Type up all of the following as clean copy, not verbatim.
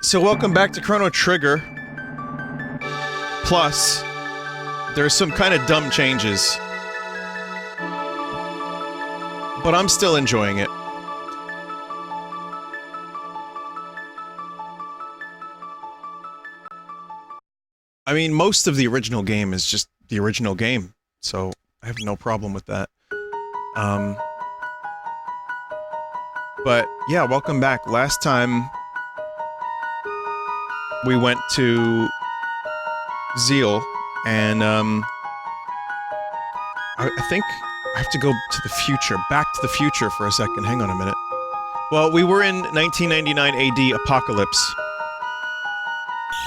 So welcome back to Chrono Trigger. Plus, there's some kind of dumb changes. But I'm still enjoying it. I mean, most of the original game is just the original game, so I have no problem with that. But yeah, welcome back. Last time we went to Zeal, and I think I have to go to the future, back to the future for a second. Hang on a minute. Well, we were in 1999 AD Apocalypse,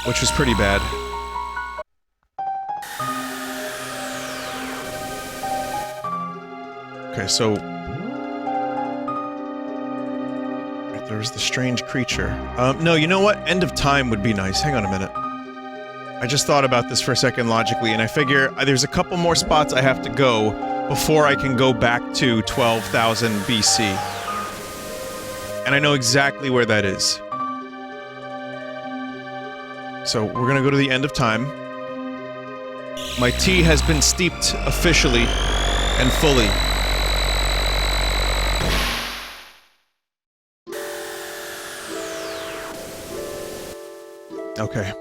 which was pretty bad. Okay, so there's the strange creature. No, you know what? End of Time would be nice. Hang on a minute. I just thought about this for a second logically, and I figure there's a couple more spots I have to go before I can go back to 12,000 BC. And I know exactly where that is. So, we're gonna go to the End of Time. My tea has been steeped officially and fully. Okay.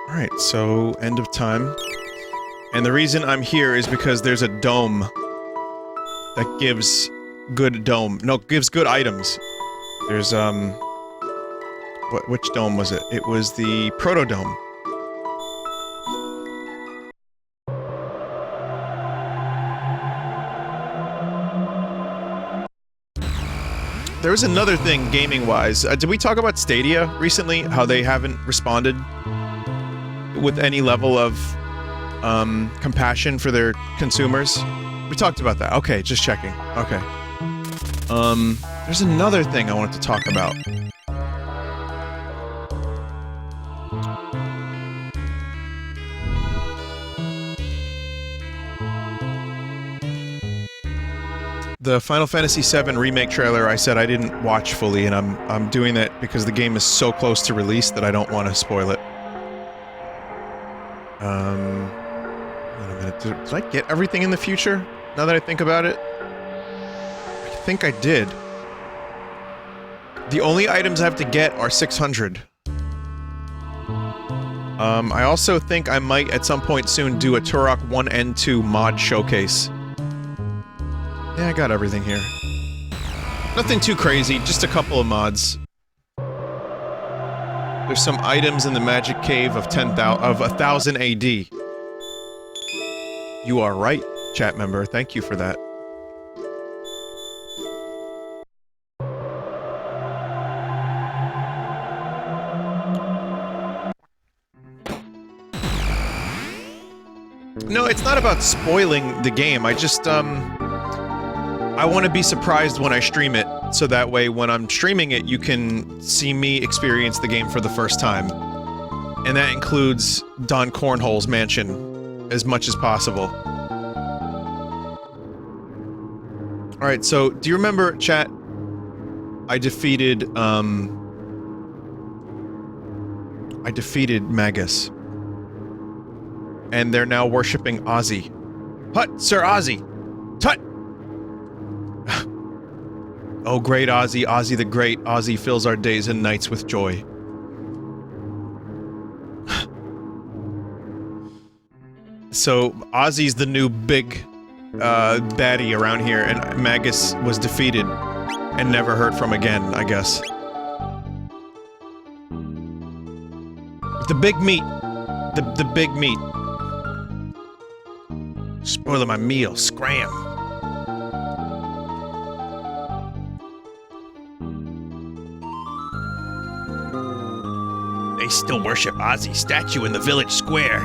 Alright, so, End of Time. And the reason I'm here is because there's a dome that gives good gives good items. There's, which dome was it? It was the Proto-Dome. There was another thing, gaming-wise. Did we talk about Stadia recently? How they haven't responded with any level of, compassion for their consumers? We talked about that. Okay, just checking. Okay. There's another thing I wanted to talk about. The Final Fantasy VII Remake trailer I said I didn't watch fully, and I'm doing that because the game is so close to release that I don't want to spoil it. Wait a minute. Did I get everything in the future? Now that I think about it? I think I did. The only items I have to get are 600. I also think I might at some point soon do a Turok 1 and 2 mod showcase. Yeah, I got everything here. Nothing too crazy, just a couple of mods. There's some items in the magic cave of 1000 AD. You are right, chat member. Thank you for that. No, it's not about spoiling the game. I just, I want to be surprised when I stream it, so that way when I'm streaming it, you can see me experience the game for the first time. And that includes Don Cornhole's mansion, as much as possible. Alright, so, do you remember, chat? I defeated Magus. And they're now worshipping Ozzy. Hut, Sir Ozzy! Tut! Oh, great Ozzy, Ozzy the Great, Ozzy fills our days and nights with joy. So, Ozzy's the new big, baddie around here, and Magus was defeated and never heard from again, I guess. The big meat. The big meat. Spoiling my meal, scram. They still worship Ozzy's statue in the village square.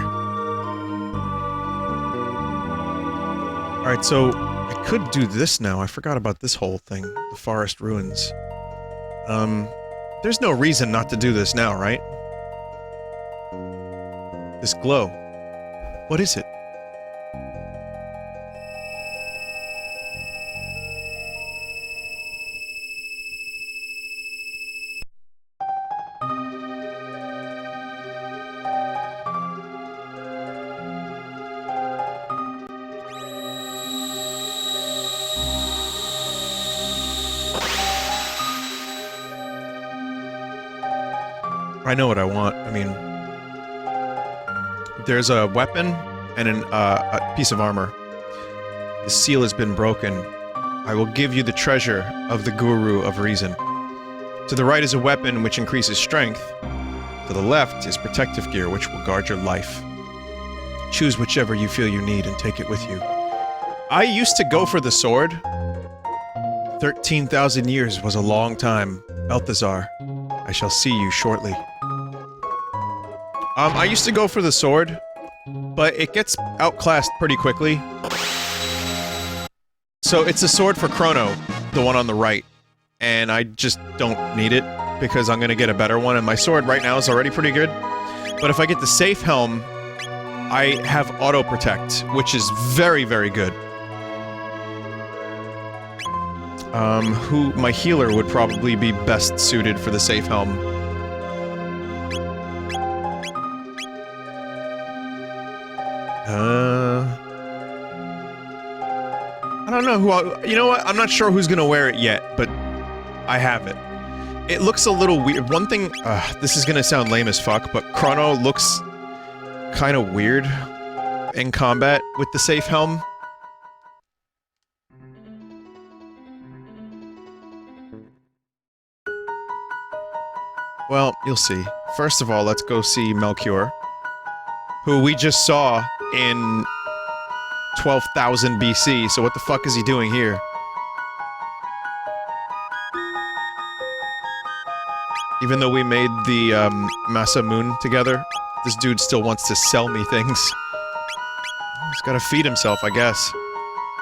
Alright, so I could do this now. I forgot about this whole thing. The forest ruins. There's no reason not to do this now, right? This glow. What is it? I know what I want. I mean, there's a weapon and a piece of armor. The seal has been broken. I will give you the treasure of the Guru of Reason. To the right is a weapon which increases strength. To the left is protective gear which will guard your life. Choose whichever you feel you need and take it with you. I used to go for the sword. 13,000 years was a long time. Balthazar, I shall see you shortly. I used to go for the sword, but it gets outclassed pretty quickly. So it's a sword for Chrono, the one on the right. And I just don't need it, because I'm gonna get a better one, and my sword right now is already pretty good. But if I get the safe helm, I have auto protect, which is very, very good. My healer would probably be best suited for the safe helm. I don't know you know what? I'm not sure who's gonna wear it yet, but I have it. It looks a little weird. One thing, this is gonna sound lame as fuck, but Chrono looks kind of weird in combat with the safe helm. Well, you'll see. First of all, let's go see Melchior, who we just saw in 12,000 BC, so what the fuck is he doing here? Even though we made the, Masa Moon together, this dude still wants to sell me things. He's gotta feed himself, I guess.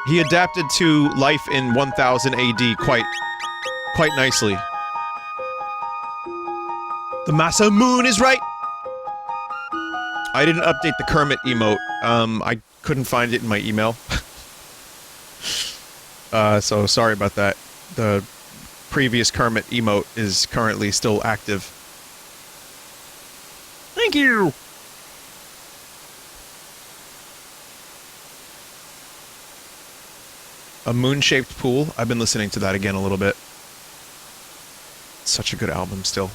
He adapted to life in 1000 AD quite nicely. The Masa Moon is right! I didn't update the Kermit emote. I couldn't find it in my email. So sorry about that. The previous Kermit emote is currently still active. Thank you! A moon-shaped pool. I've been listening to that again a little bit. Such a good album still.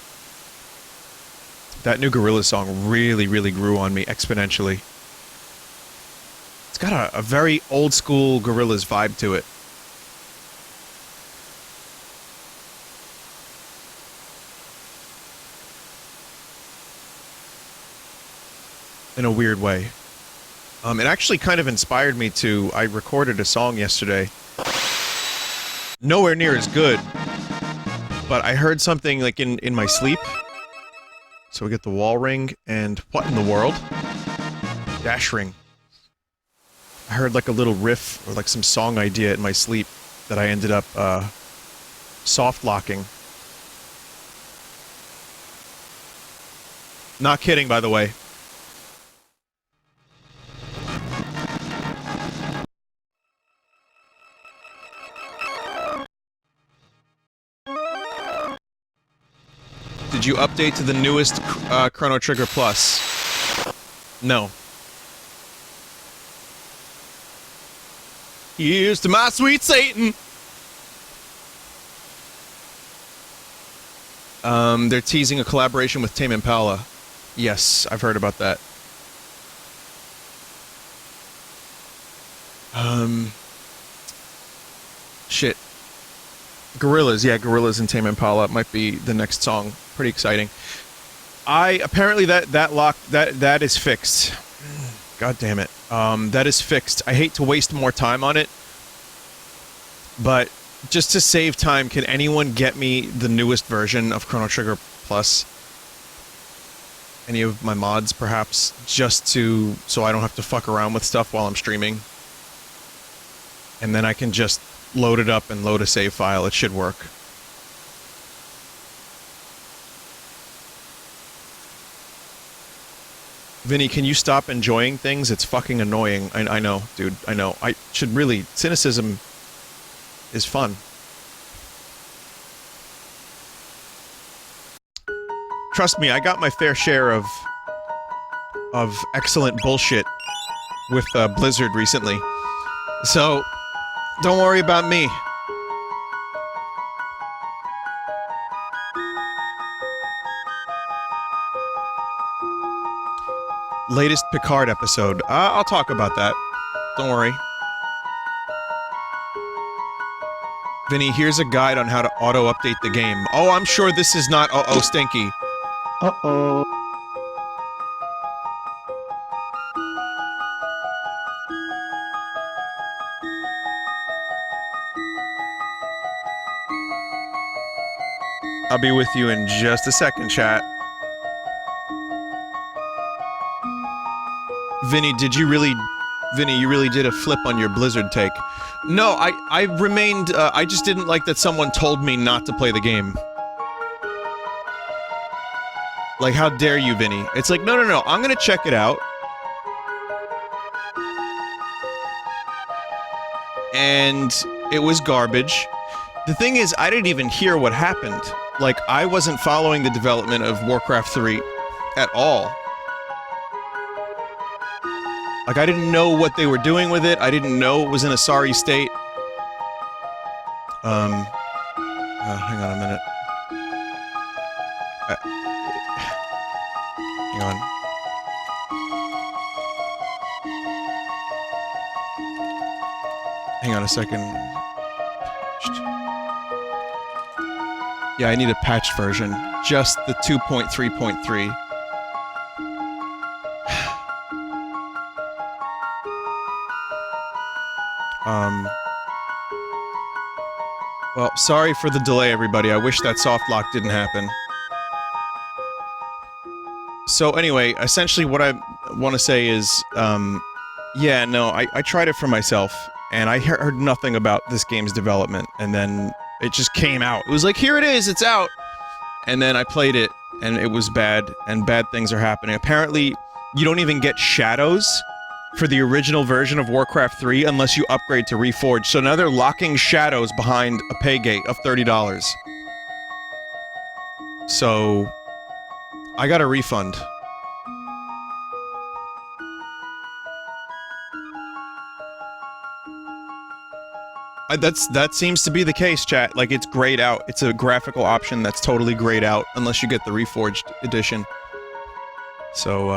That new Gorillaz song really, really grew on me exponentially. It's got a very old-school Gorillaz vibe to it. In a weird way. It actually kind of inspired me to... I recorded a song yesterday. Nowhere near as good. But I heard something, like, in my sleep. So we get the wall ring, and what in the world? Dash ring. I heard like a little riff, or like some song idea in my sleep that I ended up, soft locking. Not kidding, by the way. Did you update to the newest Chrono Trigger Plus? No. Here's to my sweet Satan! They're teasing a collaboration with Tame Impala. Yes, I've heard about that. Shit. Gorillaz, yeah, Gorillaz and Tame Impala might be the next song. Pretty exciting. Apparently that is fixed. God damn it. That is fixed. I hate to waste more time on it, but just to save time, can anyone get me the newest version of Chrono Trigger Plus? Any of my mods, perhaps, just so I don't have to fuck around with stuff while I'm streaming. And then I can just load it up and load a save file. It should work. Vinny, can you stop enjoying things? It's fucking annoying. I know, dude. I know. I should really... Cynicism is fun. Trust me, I got my fair share of excellent bullshit with Blizzard recently. So, don't worry about me. latest Picard episode. I'll talk about that. Don't worry. Vinny, here's a guide on how to auto-update the game. Oh, I'm sure this is not uh-oh stinky. Uh-oh. I'll be with you in just a second, chat. Vinny, you really did a flip on your Blizzard take. No, I remained, I just didn't like that someone told me not to play the game. Like, how dare you, Vinny? It's like, no, I'm gonna check it out. And it was garbage. The thing is, I didn't even hear what happened. Like, I wasn't following the development of Warcraft 3 at all. Like, I didn't know what they were doing with it. I didn't know it was in a sorry state. Hang on a minute. Hang on. Hang on a second. Yeah, I need a patched version. Just the 2.3.3. Well, sorry for the delay, everybody. I wish that soft lock didn't happen. So anyway, essentially what I want to say is, yeah, no, I tried it for myself, and I heard nothing about this game's development, and then it just came out. It was like, here it is, it's out! And then I played it, and it was bad, and bad things are happening. Apparently, you don't even get shadows for the original version of Warcraft 3 unless you upgrade to Reforged, so now they're locking shadows behind a pay gate of $30. So, I got a refund. That seems to be the case, chat. Like, it's grayed out. It's a graphical option that's totally grayed out, unless you get the Reforged edition. So,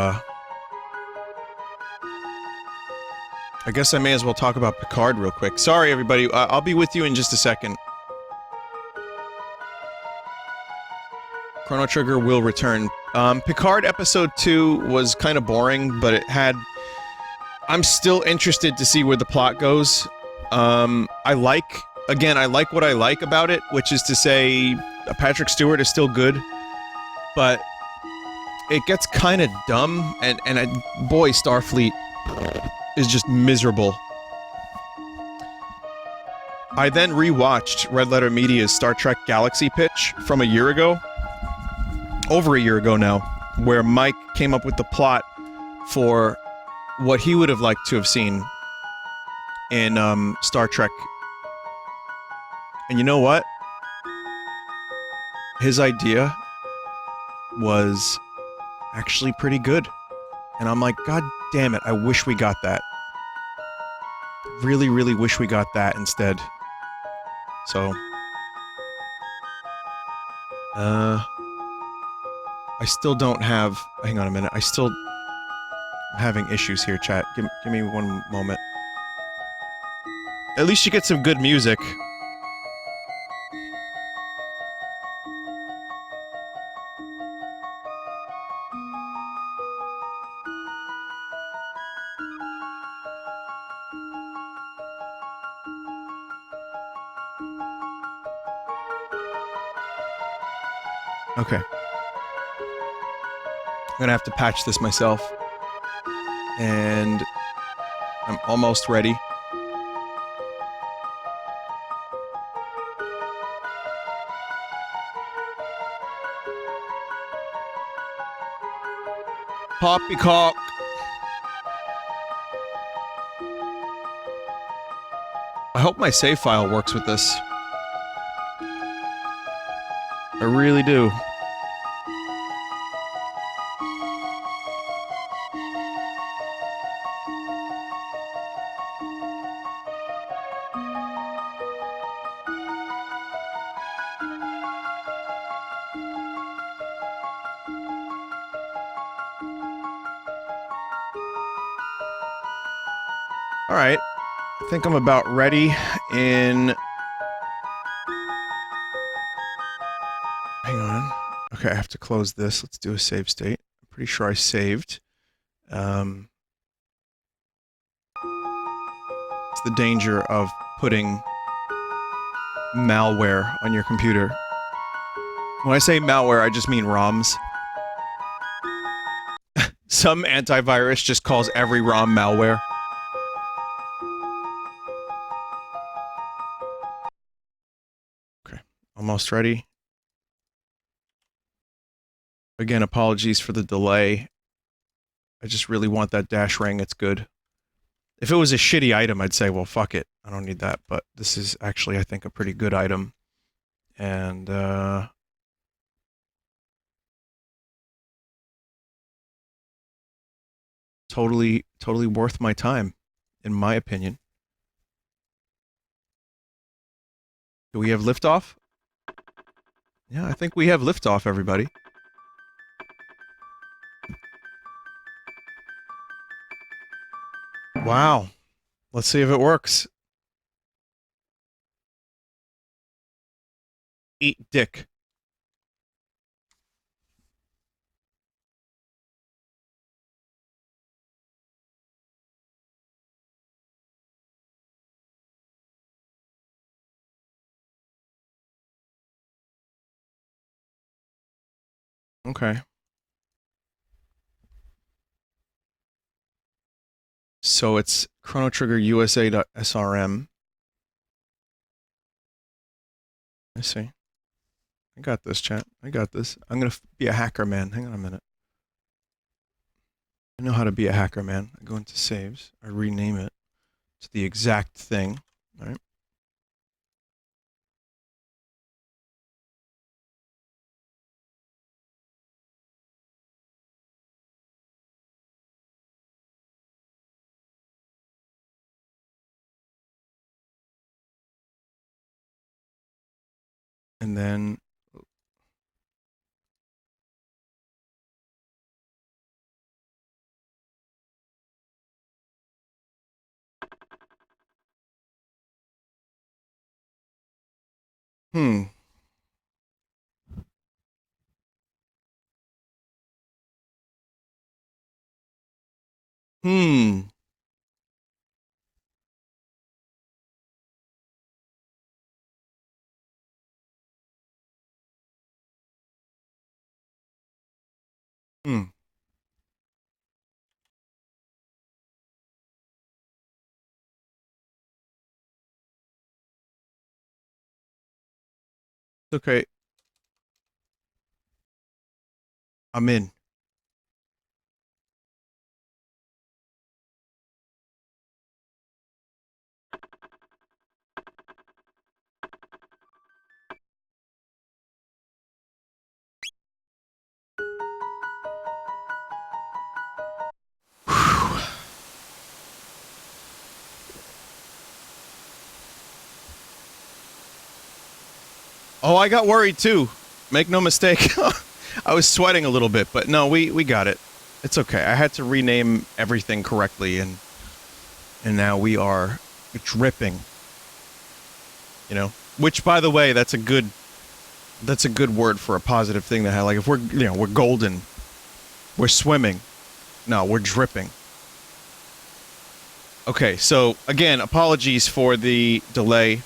I guess I may as well talk about Picard real quick. Sorry, everybody. I'll be with you in just a second. Chrono Trigger will return. Picard Episode 2 was kind of boring, but it had... I'm still interested to see where the plot goes. I like what I like about it, which is to say, Patrick Stewart is still good, but it gets kind of dumb, and boy, Starfleet is just miserable. I then rewatched Red Letter Media's Star Trek Galaxy pitch from a year ago, over a year ago now, where Mike came up with the plot for what he would have liked to have seen in, Star Trek. And you know what? His idea was actually pretty good. And I'm like, God damn it, I wish we got that. Really, really wish we got that instead. So... I still don't have... Hang on a minute, I'm having issues here, chat. Give me one moment. At least you get some good music. Okay. I'm gonna have to patch this myself. And... I'm almost ready. Poppycock! I hope my save file works with this. I really do. Alright. I think I'm about ready in... Hang on. Okay, I have to close this. Let's do a save state. I'm pretty sure I saved. It's the danger of putting malware on your computer. When I say malware, I just mean ROMs. Some antivirus just calls every ROM malware. Okay, almost ready. Again, apologies for the delay. I just really want that dash ring, it's good. If it was a shitty item, I'd say, well, fuck it. I don't need that, but this is actually, I think, a pretty good item. And, totally worth my time, in my opinion. Do we have liftoff? Yeah, I think we have liftoff, everybody. Wow. Let's see if it works. Eat dick. Okay. So it's Chrono Trigger USA.srm. I see. I got this, chat. I got this. I'm gonna be a hacker, man. Hang on a minute. I know how to be a hacker, man. I go into saves. I rename it to the exact thing. All right. And then... Hmm. Hmm. Hmm. Okay. I'm in. Oh, I got worried too. Make no mistake. I was sweating a little bit, but no, we got it. It's okay. I had to rename everything correctly, and now we are dripping. You know, which, by the way, that's a good word for a positive thing to have. Like if we're, you know, we're golden, we're swimming. No, we're dripping. Okay, so again, apologies for the delay.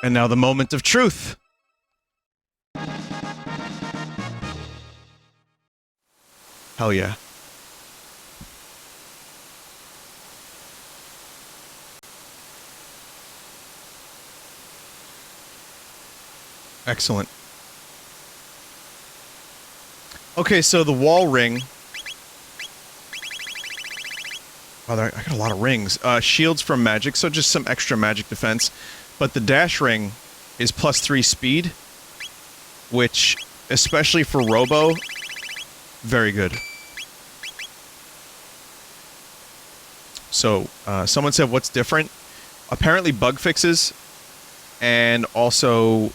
And now the moment of truth. Hell yeah. Excellent. Okay, so the wall ring. Oh, I got a lot of rings. Shields from magic, so just some extra magic defense. But the dash ring is +3 speed, which, especially for Robo, very good. So, someone said, what's different? Apparently bug fixes, and also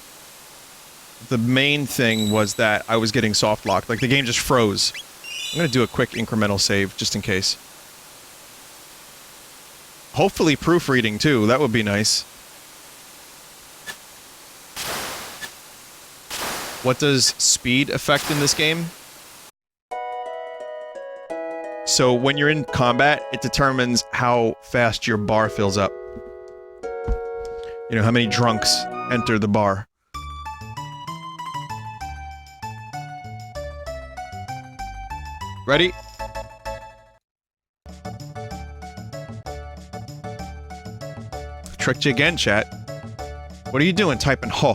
the main thing was that I was getting soft locked. Like, the game just froze. I'm gonna do a quick incremental save, just in case. Hopefully proofreading, too. That would be nice. What does speed affect in this game? So when you're in combat, it determines how fast your bar fills up. You know, how many drunks enter the bar. Ready? Tricked you again, chat. What are you doing typing "ho"?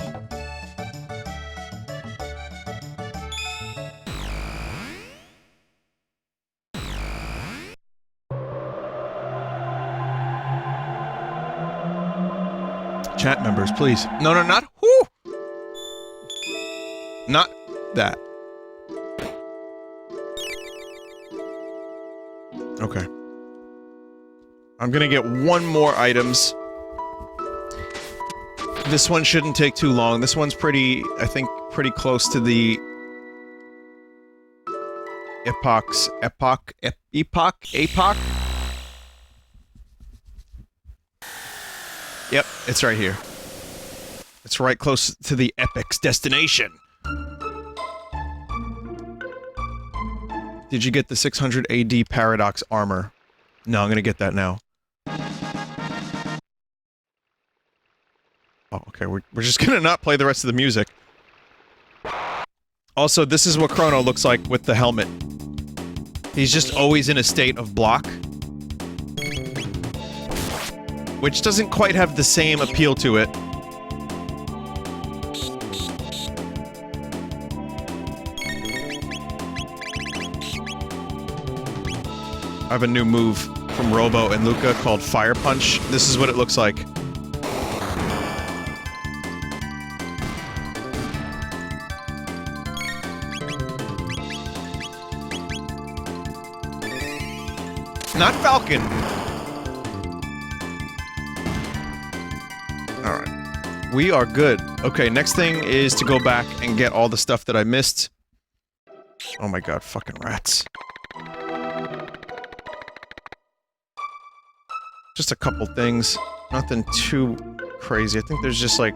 Chat members, please. No, no, not whoo! Not that. Okay. I'm gonna get one more items. This one shouldn't take too long. This one's pretty, I think, pretty close to the... Epoch? Yep, it's right here. It's right close to the epic's destination. Did you get the 600 AD Paradox armor? No, I'm gonna get that now. Oh, okay, we're just gonna not play the rest of the music. Also, this is what Chrono looks like with the helmet. He's just always in a state of block. Which doesn't quite have the same appeal to it. I have a new move from Robo and Luca called Fire Punch. This is what it looks like. Not Falcon. Alright. We are good. Okay, next thing is to go back and get all the stuff that I missed. Oh my god, fucking rats. Just a couple things. Nothing too crazy. I think there's just like...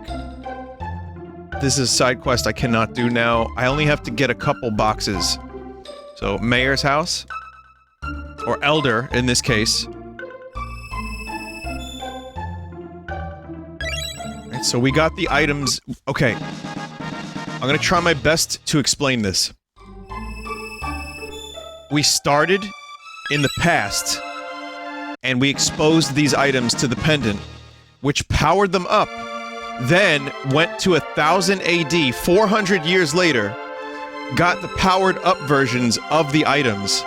This is a side quest I cannot do now. I only have to get a couple boxes. So, Mayor's house. Or Elder, in this case. Right, so we got the items... Okay. I'm gonna try my best to explain this. We started in the past, and we exposed these items to the pendant, which powered them up, then went to 1000 AD, 400 years later, got the powered up versions of the items,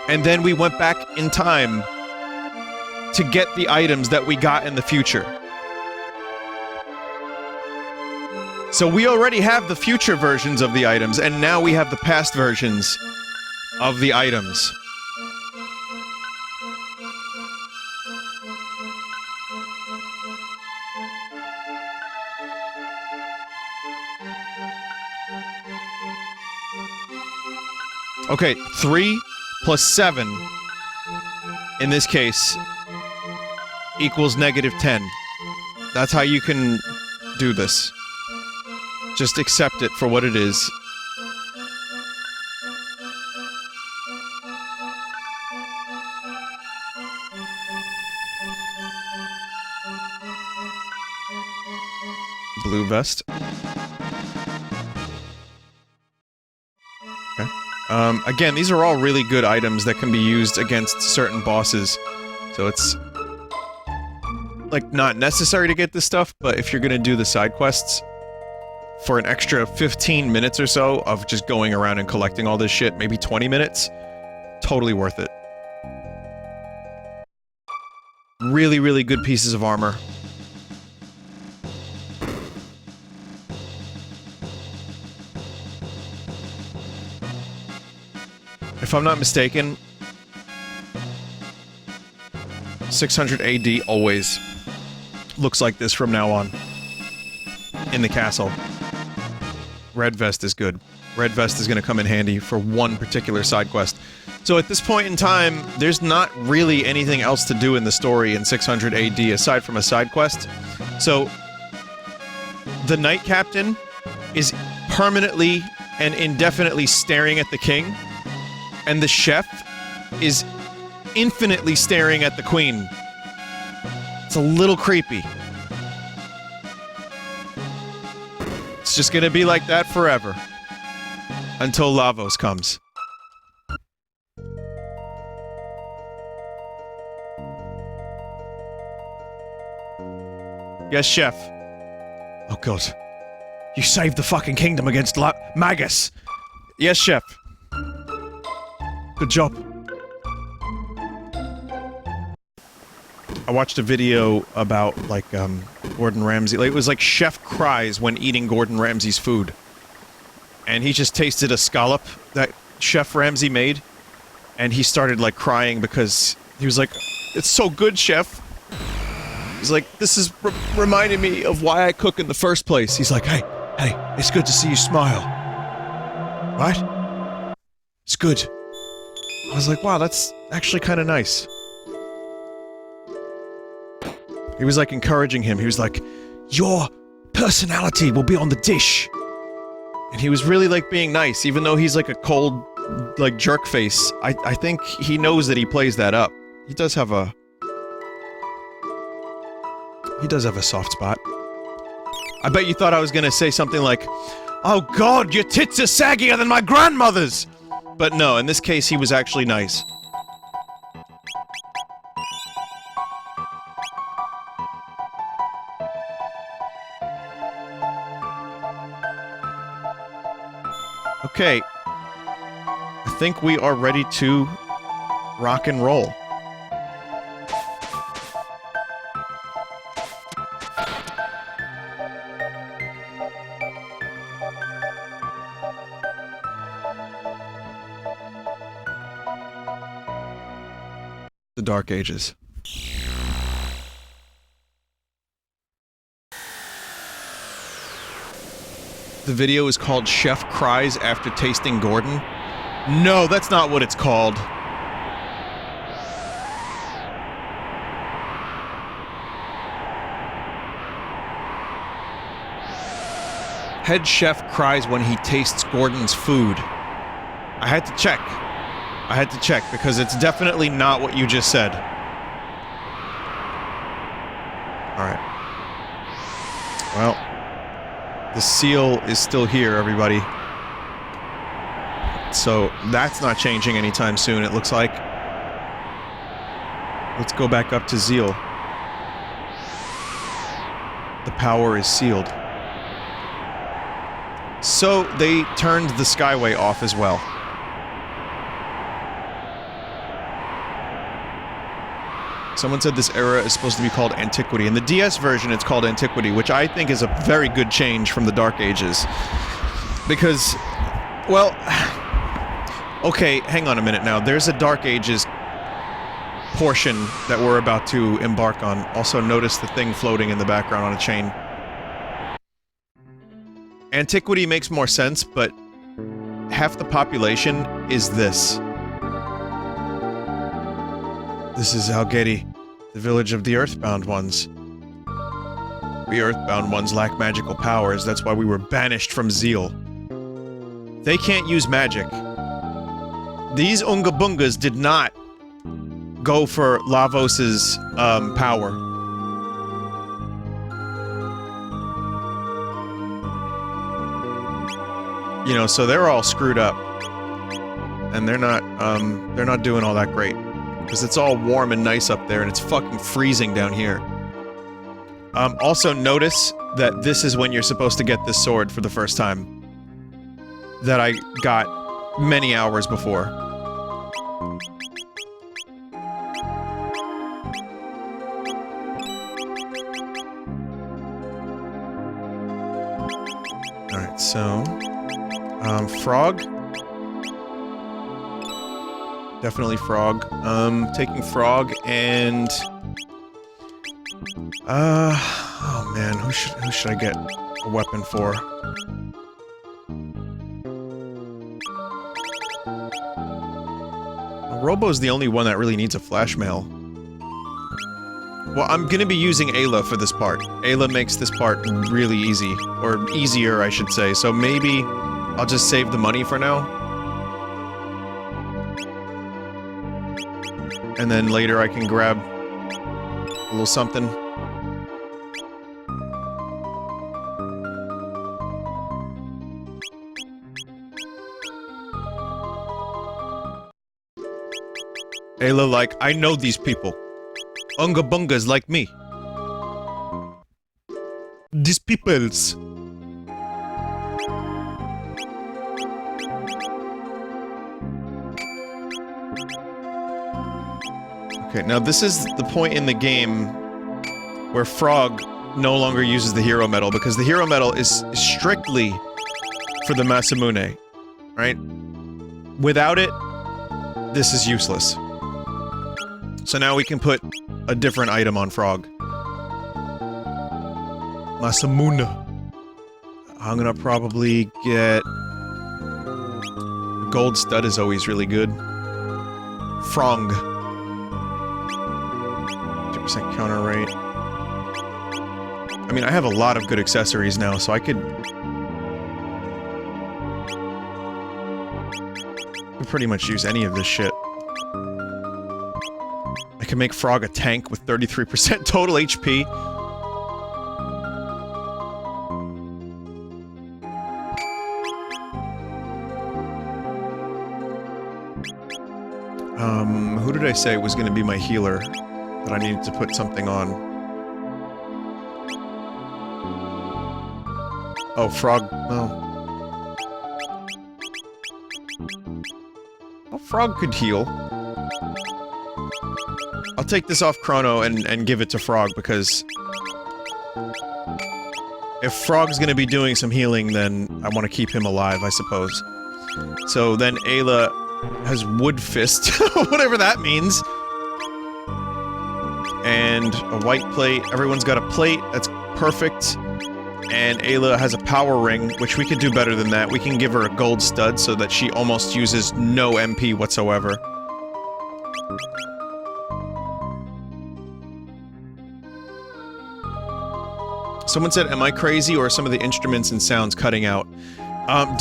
and then we went back in time to get the items that we got in the future. So we already have the future versions of the items, and now we have the past versions of the items. Okay, 3 plus 7, in this case, equals -10. That's how you can do this. Just accept it for what it is. Blue vest. Okay. Again, these are all really good items that can be used against certain bosses. So it's... like, not necessary to get this stuff, but if you're gonna do the side quests, for an extra 15 minutes or so of just going around and collecting all this shit, maybe 20 minutes, totally worth it. Really, really good pieces of armor. If I'm not mistaken, 600 AD always looks like this from now on. In the castle. Red Vest is good. Red Vest is going to come in handy for one particular side quest. So at this point in time, there's not really anything else to do in the story in 600 AD aside from a side quest. So, the Knight Captain is permanently and indefinitely staring at the king, and the chef is infinitely staring at the queen. It's a little creepy. It's just gonna be like that forever. Until Lavos comes. Yes, chef. Oh god. You saved the fucking kingdom against Magus! Yes, chef. Good job. I watched a video about, like, Gordon Ramsay. Like, it was like Chef cries when eating Gordon Ramsay's food. And he just tasted a scallop that Chef Ramsay made. And he started, like, crying because he was like, "It's so good, chef." He's like, "This is reminding me of why I cook in the first place." He's like, hey, it's good to see you smile. Right? It's good. I was like, wow, that's actually kind of nice. He was, like, encouraging him. He was like, "Your personality will be on the dish." And he was really, like, being nice, even though he's, like, a cold, like, jerk face. I think he knows that he plays that up. He does have a... He does have a soft spot. I bet you thought I was gonna say something like, "Oh god, your tits are saggier than my grandmother's!" But no, in this case, he was actually nice. Okay. I think we are ready to rock and roll. The Dark Ages. The video is called Chef Cries After Tasting Gordon. No, that's not what it's called. Head chef cries when he tastes Gordon's food. I had to check. I had to check, because it's definitely not what you just said. Alright. Well, the seal is still here, everybody. So, that's not changing anytime soon, it looks like. Let's go back up to Zeal. The power is sealed. So, they turned the Skyway off as well. Someone said this era is supposed to be called Antiquity. In the DS version, it's called Antiquity, which I think is a very good change from the Dark Ages. Because, well... Okay, hang on a minute now. There's a Dark Ages portion that we're about to embark on. Also, notice the thing floating in the background on a chain. Antiquity makes more sense, but half the population is this. This is Algeti, the village of the Earthbound ones. We Earthbound ones lack magical powers, that's why we were banished from Zeal. They can't use magic. These Unga Bungas did not go for Lavos's, power. You know, so they're all screwed up. And they're not doing all that great. Because it's all warm and nice up there, and it's fucking freezing down here. Also notice that this is when you're supposed to get this sword for the first time. That I got many hours before. Alright, so... Frog? Definitely Frog. Taking Frog and... oh man, who should I get a weapon for? Robo's the only one that really needs a flash mail. Well, I'm gonna be using Ayla for this part. Ayla makes this part really easy. Or easier, I should say. So maybe I'll just save the money for now. And then later I can grab a little something. Ayla like, I know these people. Unga bungas like me. These peoples. Okay, now this is the point in the game where Frog no longer uses the hero medal, because the hero medal is strictly for the Masamune, right? Without it, this is useless. So now we can put a different item on Frog. Masamune. I'm gonna probably get... Gold stud is always really good. Frong. 2% counter rate. I mean, I have a lot of good accessories now, so I could pretty much use any of this shit. I can make Frog a tank with 33% total HP. Who did I say was gonna be my healer that I needed to put something on? Oh, Frog. Oh. Oh, Frog could heal. I'll take this off Chrono and give it to Frog, because if Frog's gonna be doing some healing, then I want to keep him alive, I suppose. So then Ayla has Wood Fist, whatever that means. And a white plate. Everyone's got a plate. That's perfect. And Ayla has a power ring, which we could do better than that. We can give her a gold stud so that she almost uses no MP whatsoever. Someone said, am I crazy or are some of the instruments and sounds cutting out?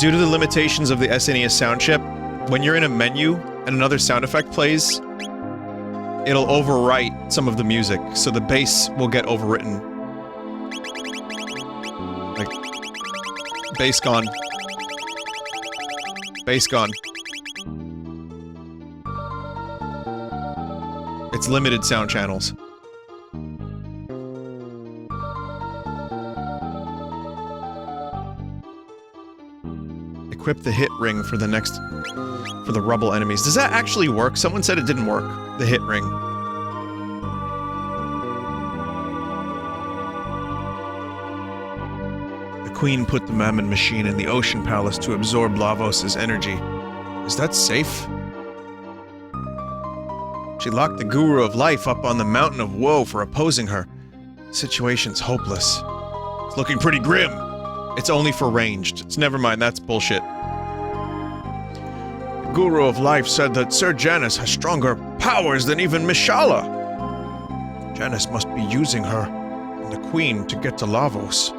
Due to the limitations of the SNES sound chip, when you're in a menu and another sound effect plays, it'll overwrite some of the music, so the bass will get overwritten. Like, bass gone. Bass gone. It's limited sound channels. Equip the hit ring for the next... for the rubble enemies. Does that actually work? Someone said it didn't work. The hit ring. The Queen put the Mammon machine in the Ocean Palace to absorb Lavos' energy. Is that safe? She locked the Guru of Life up on the Mountain of Woe for opposing her. The situation's hopeless. It's looking pretty grim. It's only for ranged. It's never mind, that's bullshit. The Guru of Life said that Sir Janus has stronger powers than even Mishala. Janus must be using her and the Queen to get to Lavos.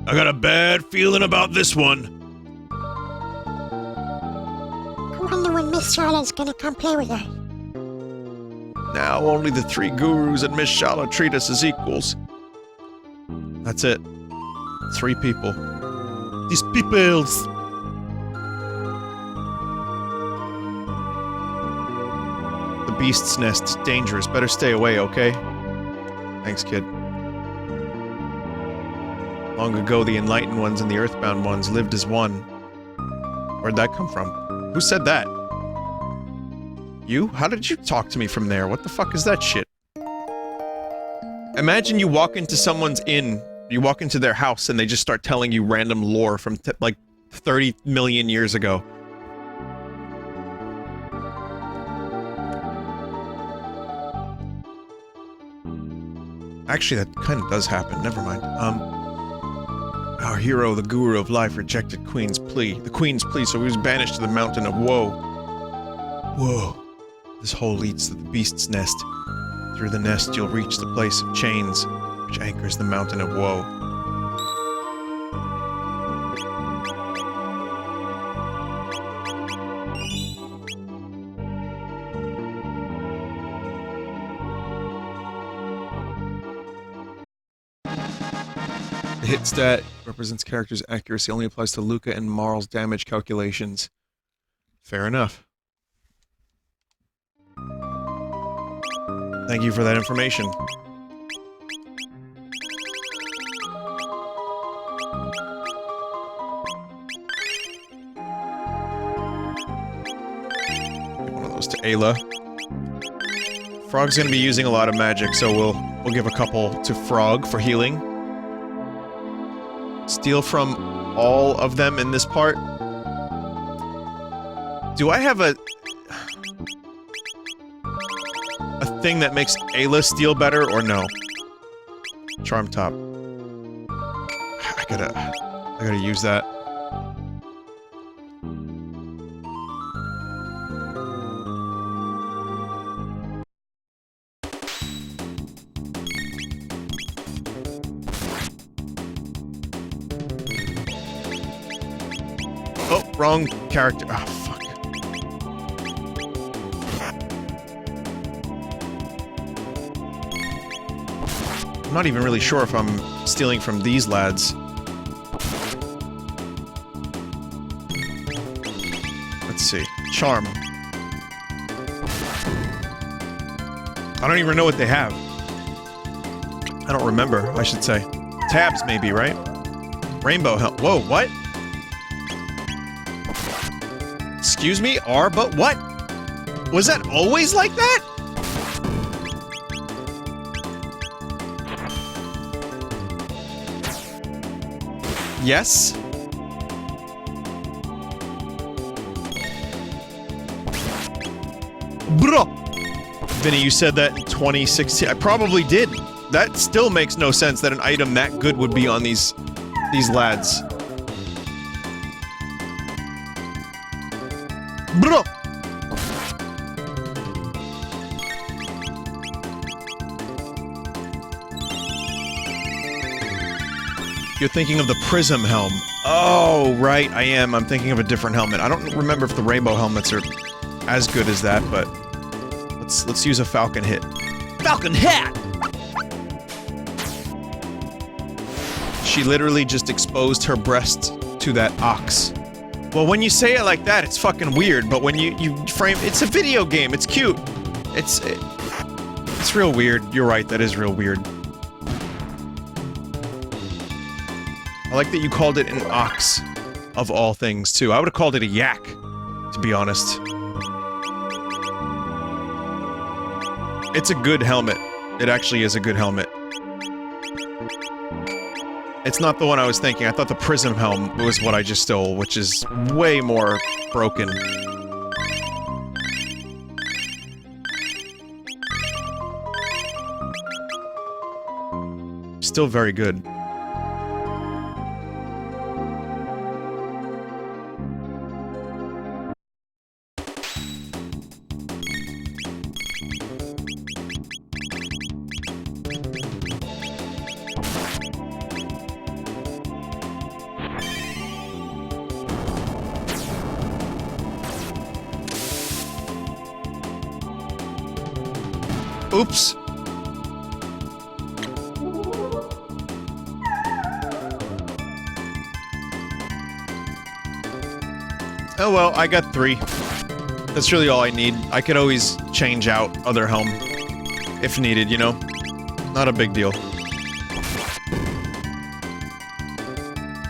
I got a bad feeling about this one. I wonder when Miss Charlotte's gonna come play with her. Now only the 3 gurus and Miss Shala treat us as equals. That's it. 3 people. These peoples! The beast's nest is dangerous. Better stay away, okay? Thanks, kid. Long ago, the enlightened ones and the earthbound ones lived as one. Where'd that come from? Who said that? You? How did you talk to me from there? What the fuck is that shit? Imagine you walk into someone's inn, you walk into their house and they just start telling you random lore from like 30 million years ago. Actually, that kind of does happen. Never mind. Our hero, the Guru of Life, rejected Queen's plea plea, the queen's plea, so he was banished to the mountain of woe. Whoa. This hole leads to the beast's nest. Through the nest, you'll reach the place of chains, which anchors the mountain of woe. The hit stat represents character's accuracy, only applies to Luca and Marl's damage calculations. Fair enough. Thank you for that information. Give one of those to Ayla. Frog's gonna be using a lot of magic, so we'll give a couple to Frog for healing. Steal from all of them in this part. Do I have a thing that makes Ayla steal better, or no? Charm Top. I gotta use that. Oh, wrong character. Ah, fuck. I'm not even really sure if I'm stealing from these lads. Let's see. Charm. I don't even know what they have. I don't remember, I should say. Tabs, maybe, right? Rainbow help. Whoa, what? Excuse me? R, but what? Was that always like that? Yes? Bro! Vinny, you said that in 2016. I probably did. That still makes no sense that an item that good would be on these lads. Bro! You're thinking of the Prism helm. Oh, right, I am. I'm thinking of a different helmet. I don't remember if the rainbow helmets are as good as that, but let's use a Falcon hit. Falcon hat! She literally just exposed her breast to that ox. Well, when you say it like that, it's fucking weird, but when you frame... It's a video game, it's cute. It's real weird. You're right, that is real weird. I like that you called it an ox, of all things, too. I would've called it a yak, to be honest. It's a good helmet. It actually is a good helmet. It's not the one I was thinking. I thought the Prism helm was what I just stole, which is way more broken. Still very good. Oops. Oh well, I got 3. That's really all I need. I could always change out other helm if needed, you know? Not a big deal.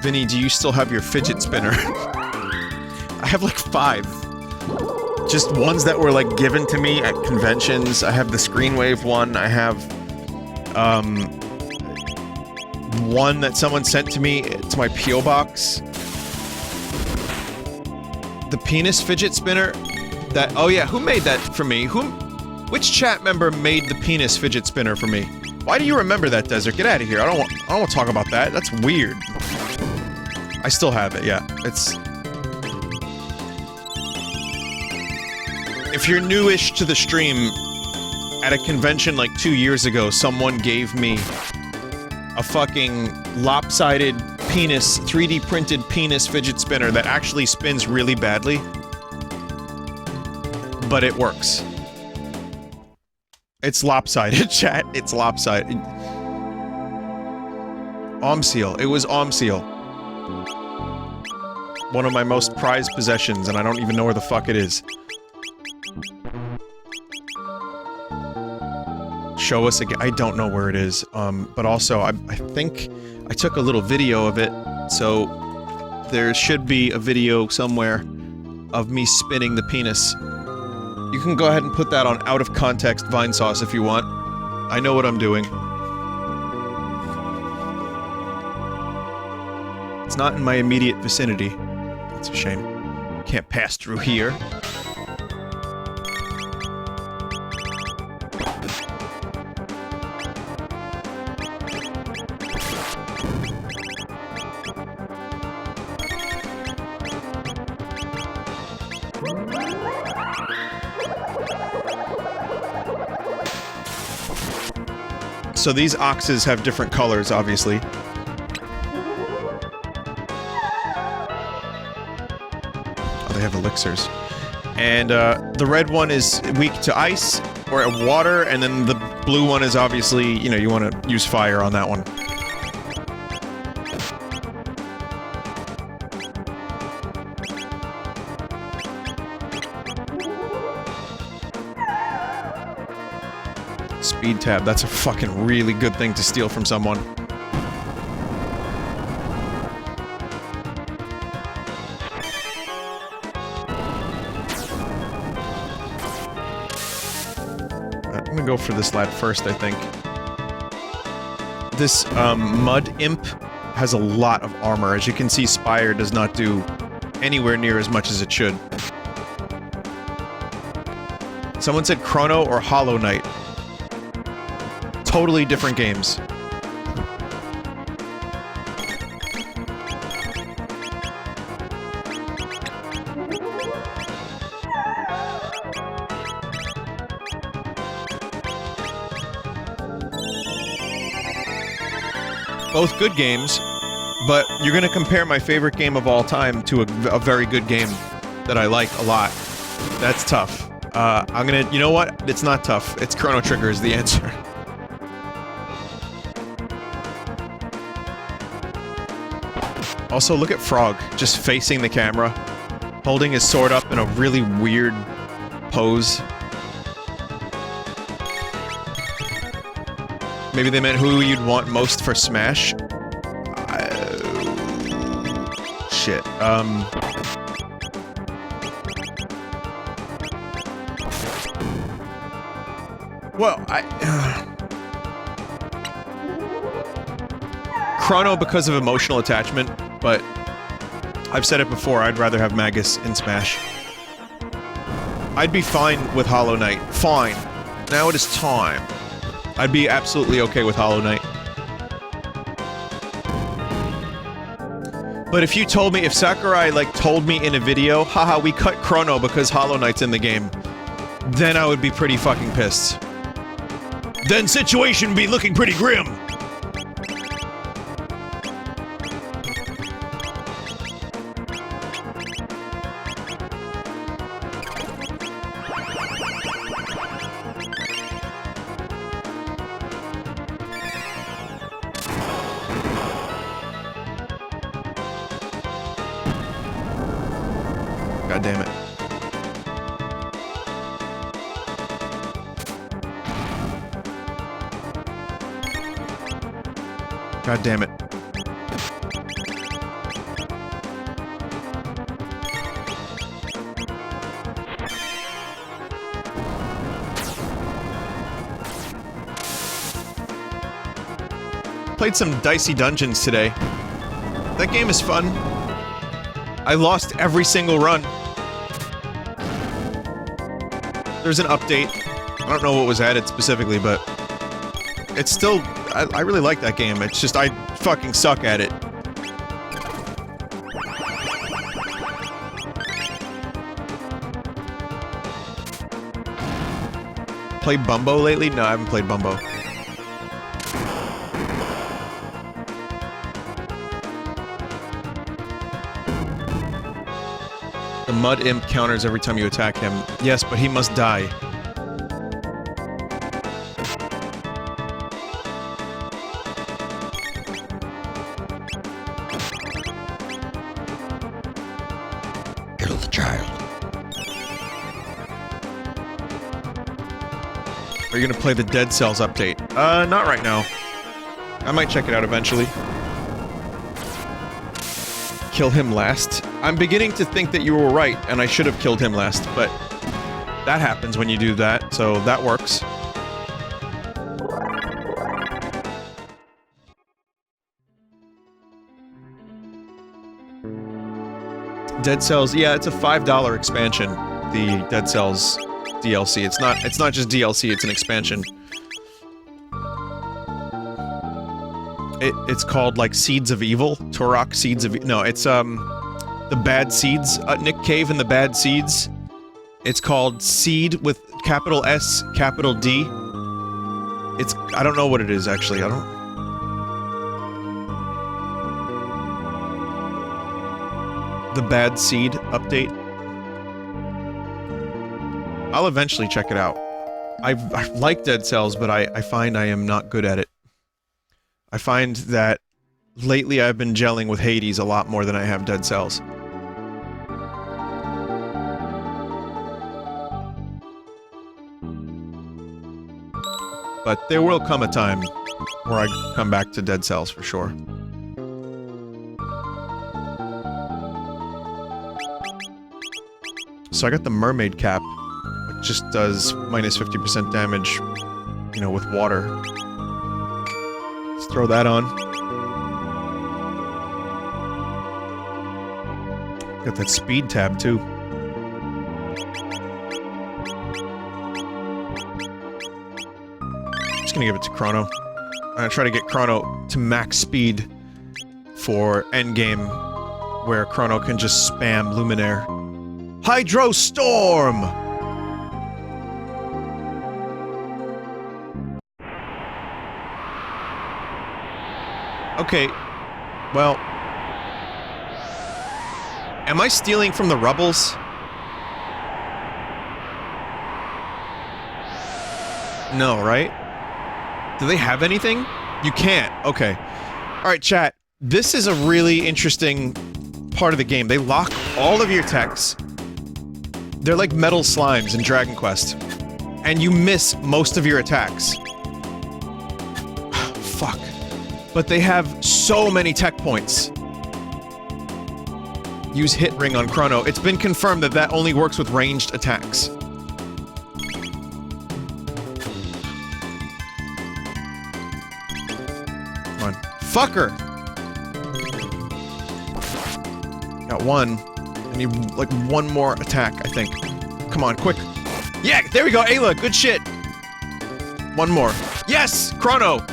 Vinny, do you still have your fidget spinner? I have like 5. Just ones that were, like, given to me at conventions. I have the Screenwave one. I have, one that someone sent to me to my P.O. box. The penis fidget spinner. That- oh yeah, who made that for me? Which chat member made the penis fidget spinner for me? Why do you remember that, Desert? Get out of here. I don't want to talk about that. That's weird. I still have it, yeah. If you're newish to the stream, at a convention like 2 years ago, someone gave me a fucking lopsided penis, 3D printed penis fidget spinner that actually spins really badly. But it works. It's lopsided, chat. It's lopsided. Omseal. It was Omseal. One of my most prized possessions, and I don't even know where the fuck it is. Show us again. I don't know where it is. But also, I think I took a little video of it, so there should be a video somewhere of me spinning the penis. You can go ahead and put that on out of context Vinesauce if you want. I know what I'm doing. It's not in my immediate vicinity. That's a shame. Can't pass through here. So these oxes have different colors, obviously. Oh, they have elixirs. And, the red one is weak to ice, or water, and then the blue one is obviously, you know, you want to use fire on that one. Speed tab, that's a fucking really good thing to steal from someone. I'm gonna go for this lad first, I think. This, Mud Imp has a lot of armor. As you can see, Spire does not do anywhere near as much as it should. Someone said Chrono or Hollow Knight. Totally different games. Both good games, but you're gonna compare my favorite game of all time to a very good game that I like a lot. That's tough. I'm gonna... You know what? It's not tough. It's Chrono Trigger is the answer. Also, look at Frog, just facing the camera, holding his sword up in a really weird pose. Maybe they meant who you'd want most for Smash? Shit, well, Chrono because of emotional attachment, but I've said it before, I'd rather have Magus in Smash. I'd be fine with Hollow Knight. Fine. Now it is time. I'd be absolutely okay with Hollow Knight. But if you told me, if Sakurai, like, told me in a video, haha, we cut Chrono because Hollow Knight's in the game, then I would be pretty fucking pissed. Then situation be looking pretty grim. God damn it. God damn it. Played some Dicey Dungeons today. That game is fun. I lost every single run. There's an update. I don't know what was added specifically, but it's still... I really like that game. It's just I fucking suck at it. play Bumbo lately? No, I haven't played Bumbo. The Mud Imp counters every time you attack him. Yes, but he must die. Kill the child. Are you gonna play the Dead Cells update? Not right now. I might check it out eventually. Kill him last? I'm beginning to think that you were right, and I should have killed him last, but that happens when you do that, so that works. Dead Cells, yeah, it's a $5 expansion, the Dead Cells DLC. It's not just DLC, it's an expansion. It's called, like, Seeds of Evil? Turok Seeds of... No, it's, the Bad Seeds. Nick Cave and the Bad Seeds. It's called Seed with capital S, capital D. It's... I don't know what it is, actually. I don't... The Bad Seed update. I'll eventually check it out. I like Dead Cells, but I find I am not good at it. I find that lately I've been gelling with Hades a lot more than I have Dead Cells. But there will come a time where I come back to Dead Cells for sure. So I got the Mermaid Cap, which just does minus 50% damage, you know, with water. Let's throw that on. Got that speed tab, too. Just gonna give it to Chrono. I'm gonna try to get Chrono to max speed for endgame, where Chrono can just spam Luminaire. Hydro Storm! Okay, well... Am I stealing from the Rubbles? No, right? Do they have anything? You can't. Okay. Alright, chat. This is a really interesting part of the game. They lock all of your techs. They're like metal slimes in Dragon Quest. And you miss most of your attacks. Fuck. But they have so many tech points. Use Hit Ring on Chrono. It's been confirmed that that only works with ranged attacks. Come on. Fucker! Got one. I need, like, one more attack, I think. Come on, quick. Yeah, there we go, Ayla, good shit! One more. Yes! Chrono!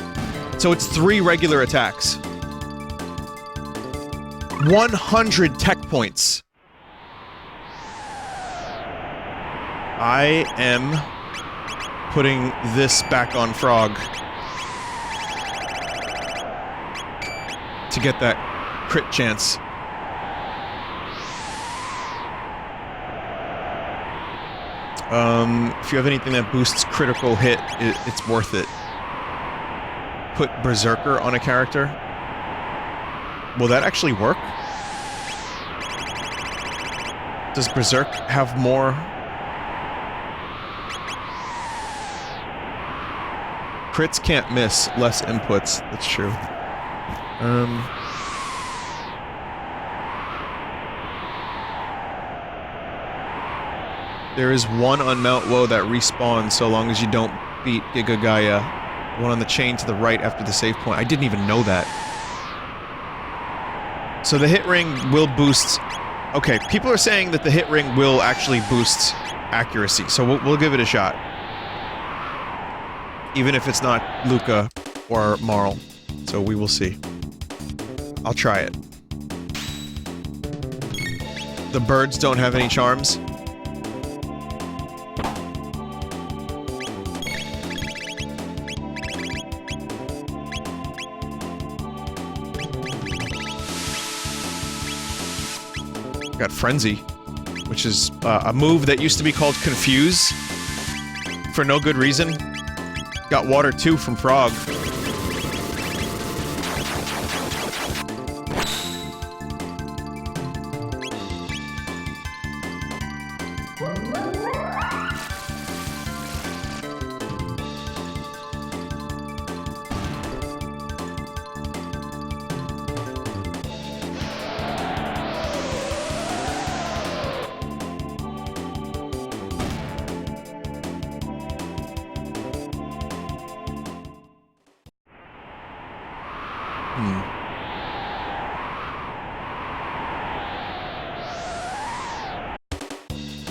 So it's 3 regular attacks. 100 tech points. I am putting this back on Frog to get that crit chance. If you have anything that boosts critical hit, it's worth it. Put Berserker on a character. Will that actually work? Does Berserk have more? Crits can't miss, less inputs. That's true. There is one on Mount Woe that respawns so long as you don't beat Giga Gaia. One on the chain to the right after the save point. I didn't even know that. So the hit ring will boost... Okay, people are saying that the hit ring will actually boost accuracy, so we'll give it a shot. Even if it's not Luca or Marl. So we will see. I'll try it. The birds don't have any charms. Got Frenzy, which is a move that used to be called Confuse for no good reason. Got Water 2 from Frog.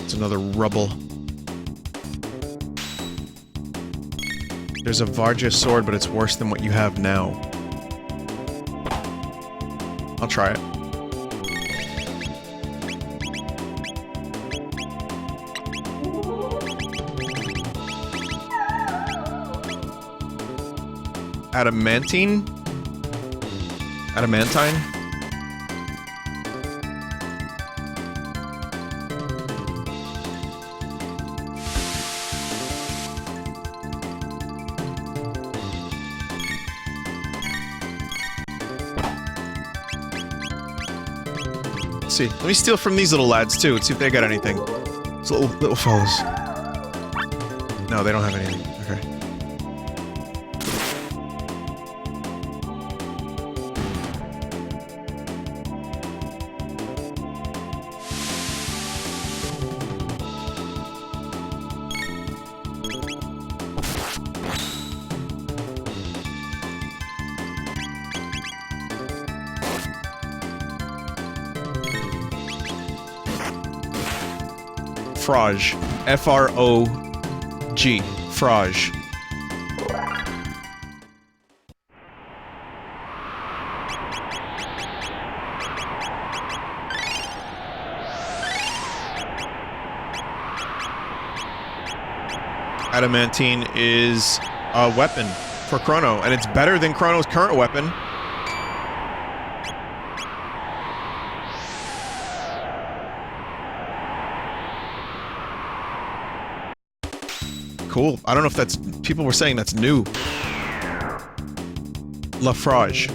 It's another rubble. There's a Varja sword, but it's worse than what you have now. I'll try it. Adamantine? Adamantine? Let's see. Let me steal from these little lads too and see if they got anything. These little fellas. No, they don't have anything. Okay. Frog. F-R-O-G. Frog. Adamantine is a weapon for Chrono, and it's better than Chrono's current weapon. Cool. I don't know if that's... People were saying that's new. Lafrage.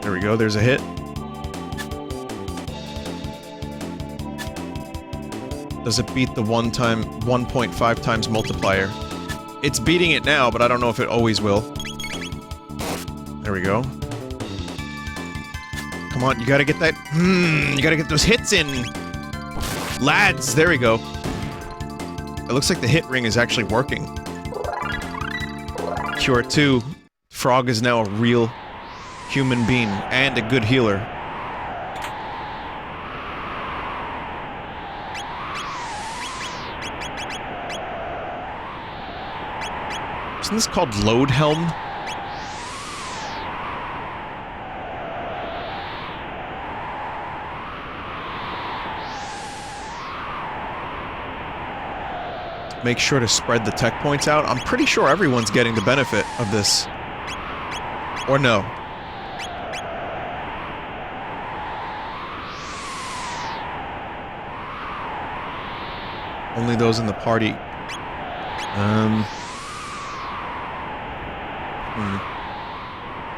There we go. There's a hit. Does it beat the 1.5 times multiplier? It's beating it now, but I don't know if it always will. There we go. Come on, you gotta get that... you gotta get those hits in! Lads, there we go. It looks like the hit ring is actually working. Cure 2. Frog is now a real human being and a good healer. Isn't this called Load Helm? Make sure to spread the tech points out. I'm pretty sure everyone's getting the benefit of this. Or no. Only those in the party.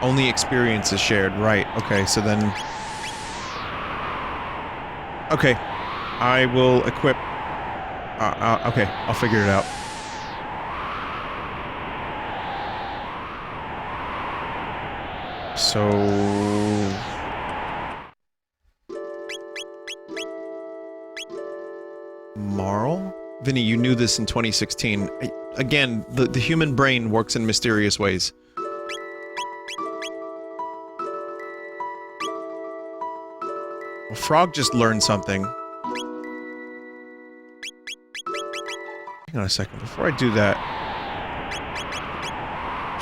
Only experience is shared. Right. Okay, so then... Okay. I will equip... okay, I'll figure it out. So... Marl? Vinny, you knew this in 2016. Again, the human brain works in mysterious ways. Well, Frog just learned something. Hang on a second, before I do that...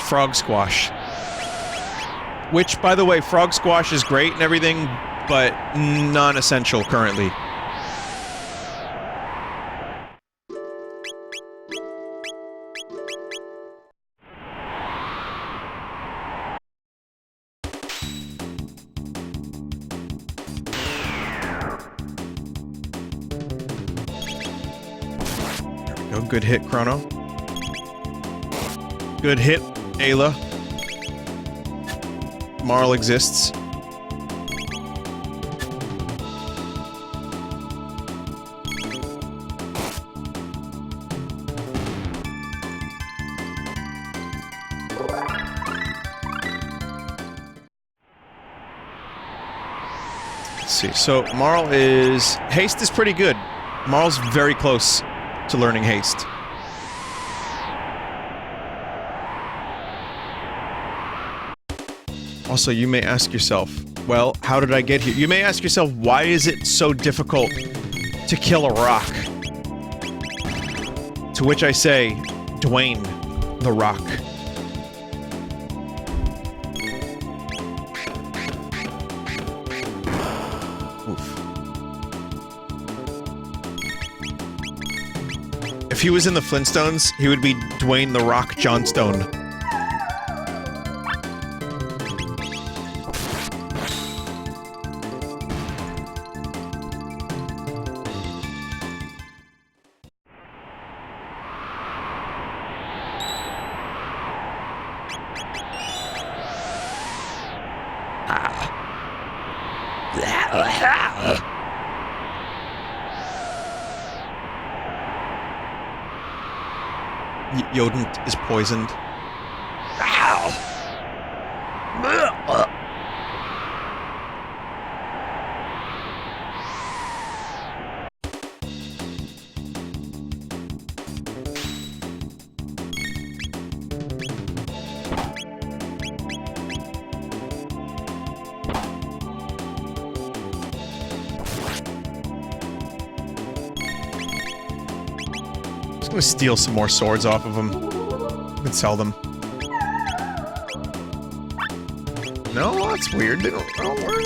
Frog Squash. Which, by the way, Frog Squash is great and everything, but non-essential currently. Good hit, Chrono. Good hit, Ayla. Marl exists. Let's see. So Marl is... Haste is pretty good. Marl's very close to learning haste. Also, you may ask yourself, well, how did I get here? You may ask yourself, why is it so difficult to kill a rock? To which I say, Dwayne the Rock. Oof. If he was in the Flintstones, he would be Dwayne the Rock Johnstone. Yodent is poisoned. I'm gonna steal some more swords off of them and sell them. No, that's weird. They don't work.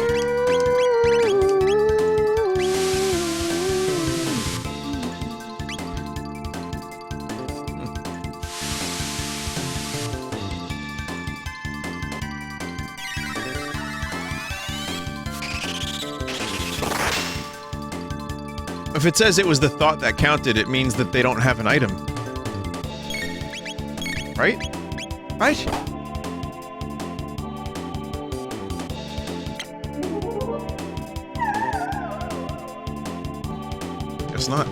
If it says it was the thought that counted, it means that they don't have an item. Right? Right? Guess not.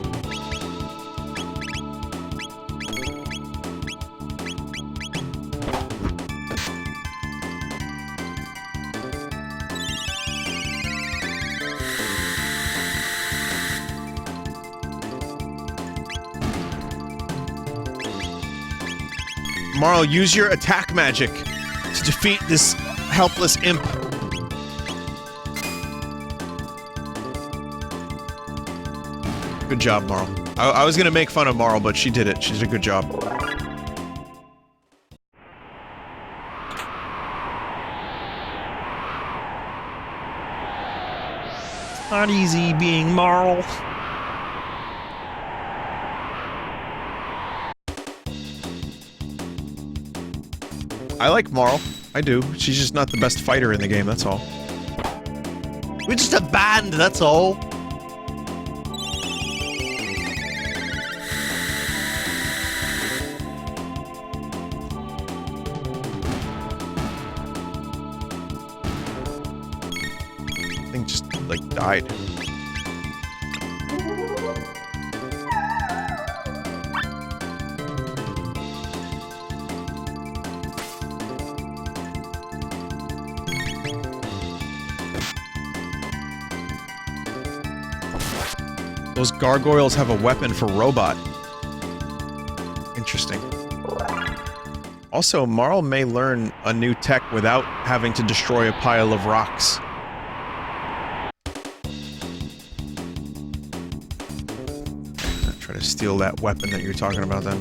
Marl, use your attack magic to defeat this helpless imp. Good job, Marl. I was gonna make fun of Marl, but she did it. She did a good job. Not easy being Marl. I like Marl. I do. She's just not the best fighter in the game, that's all. We're just a band, that's all. Thing just, like, died. Those gargoyles have a weapon for robot. Interesting. Also, Marl may learn a new tech without having to destroy a pile of rocks. I'll try to steal that weapon that you're talking about then.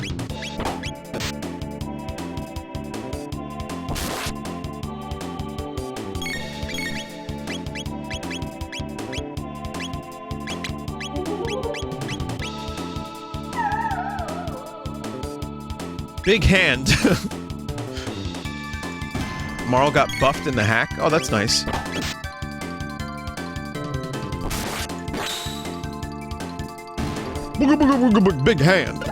Big hand. Marl got buffed in the hack. Oh, that's nice. Big hand.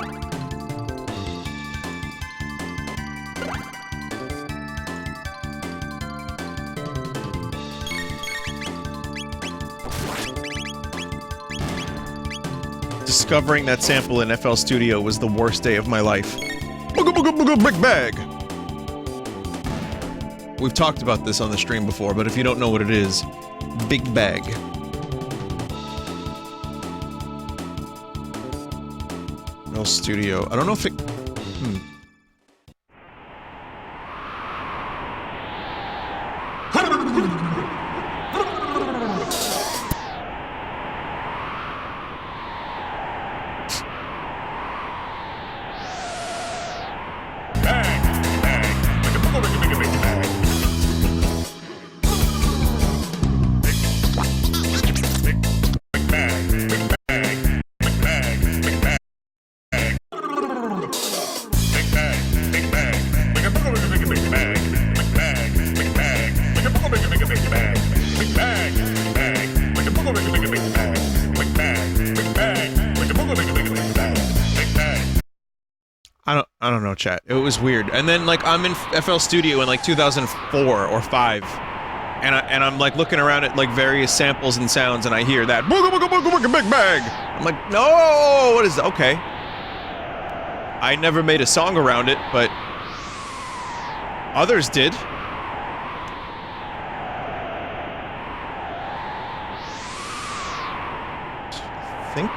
discovering that sample in FL Studio was the worst day of my life. Booga booga booga big bag! We've talked about this on the stream before, but if you don't know what it is, big bag. FL Studio. I don't know if it... I don't know, chat. It was weird. And then, like, I'm in FL Studio in, like, 2004 or 5. And I'm, like, looking around at, like, various samples and sounds, and I hear that booga booga booga booga big bag! I'm like, no! What is that? Okay. I never made a song around it, but... others did. I think?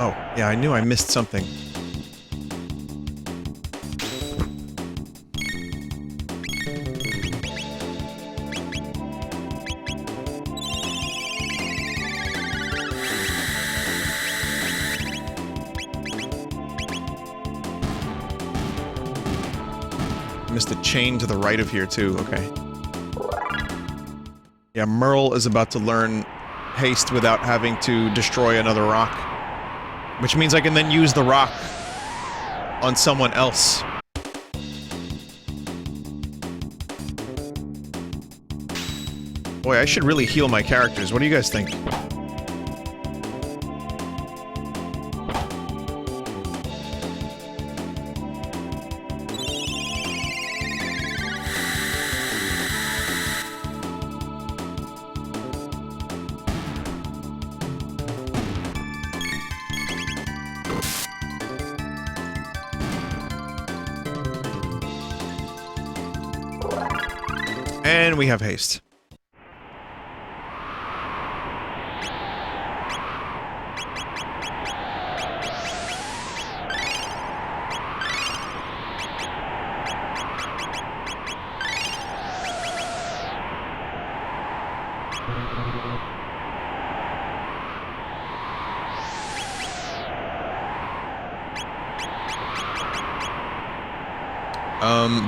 Oh, yeah, I knew I missed something. Missed a chain to the right of here, too. Okay. Yeah, Merle is about to learn haste without having to destroy another rock. Which means I can then use the rock on someone else. Boy, I should really heal my characters. What do you guys think? And we have haste.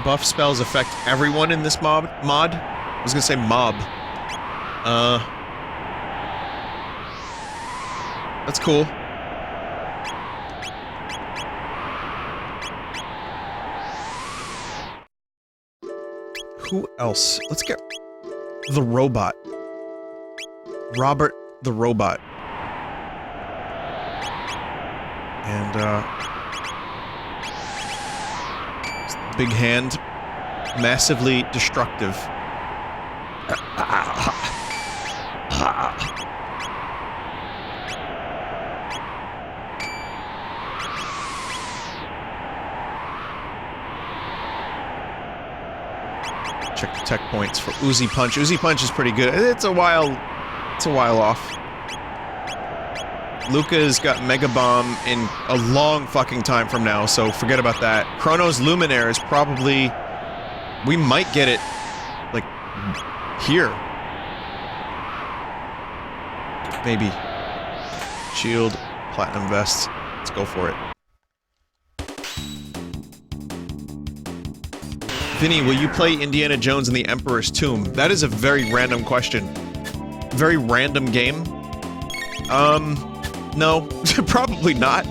Buff spells affect everyone in this mod? I was gonna say mob. That's cool. Who else? Let's get the robot. Robert the robot. And, big hand. Massively destructive. Check the tech points for Uzi Punch. Uzi Punch is pretty good. It's a while off. Luca's got Mega Bomb in a long fucking time from now, so forget about that. Chrono's Luminaire is probably... we might get it, like, here. Maybe. Shield, Platinum Vest. Let's go for it. Vinny, will you play Indiana Jones and the Emperor's Tomb? That is a very random question. Very random game. No. Probably not.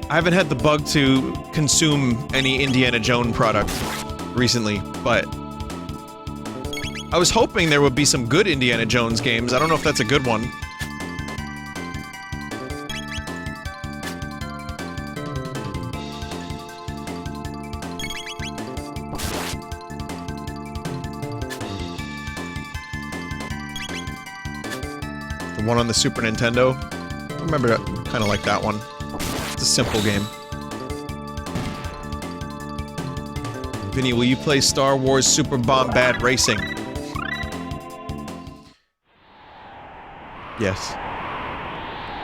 I haven't had the bug to consume any Indiana Jones product recently, but... I was hoping there would be some good Indiana Jones games. I don't know if that's a good one. The one on the Super Nintendo. I remember that, kind of like that one. It's a simple game. Vinny, will you play Star Wars Super Bombad Racing? Yes.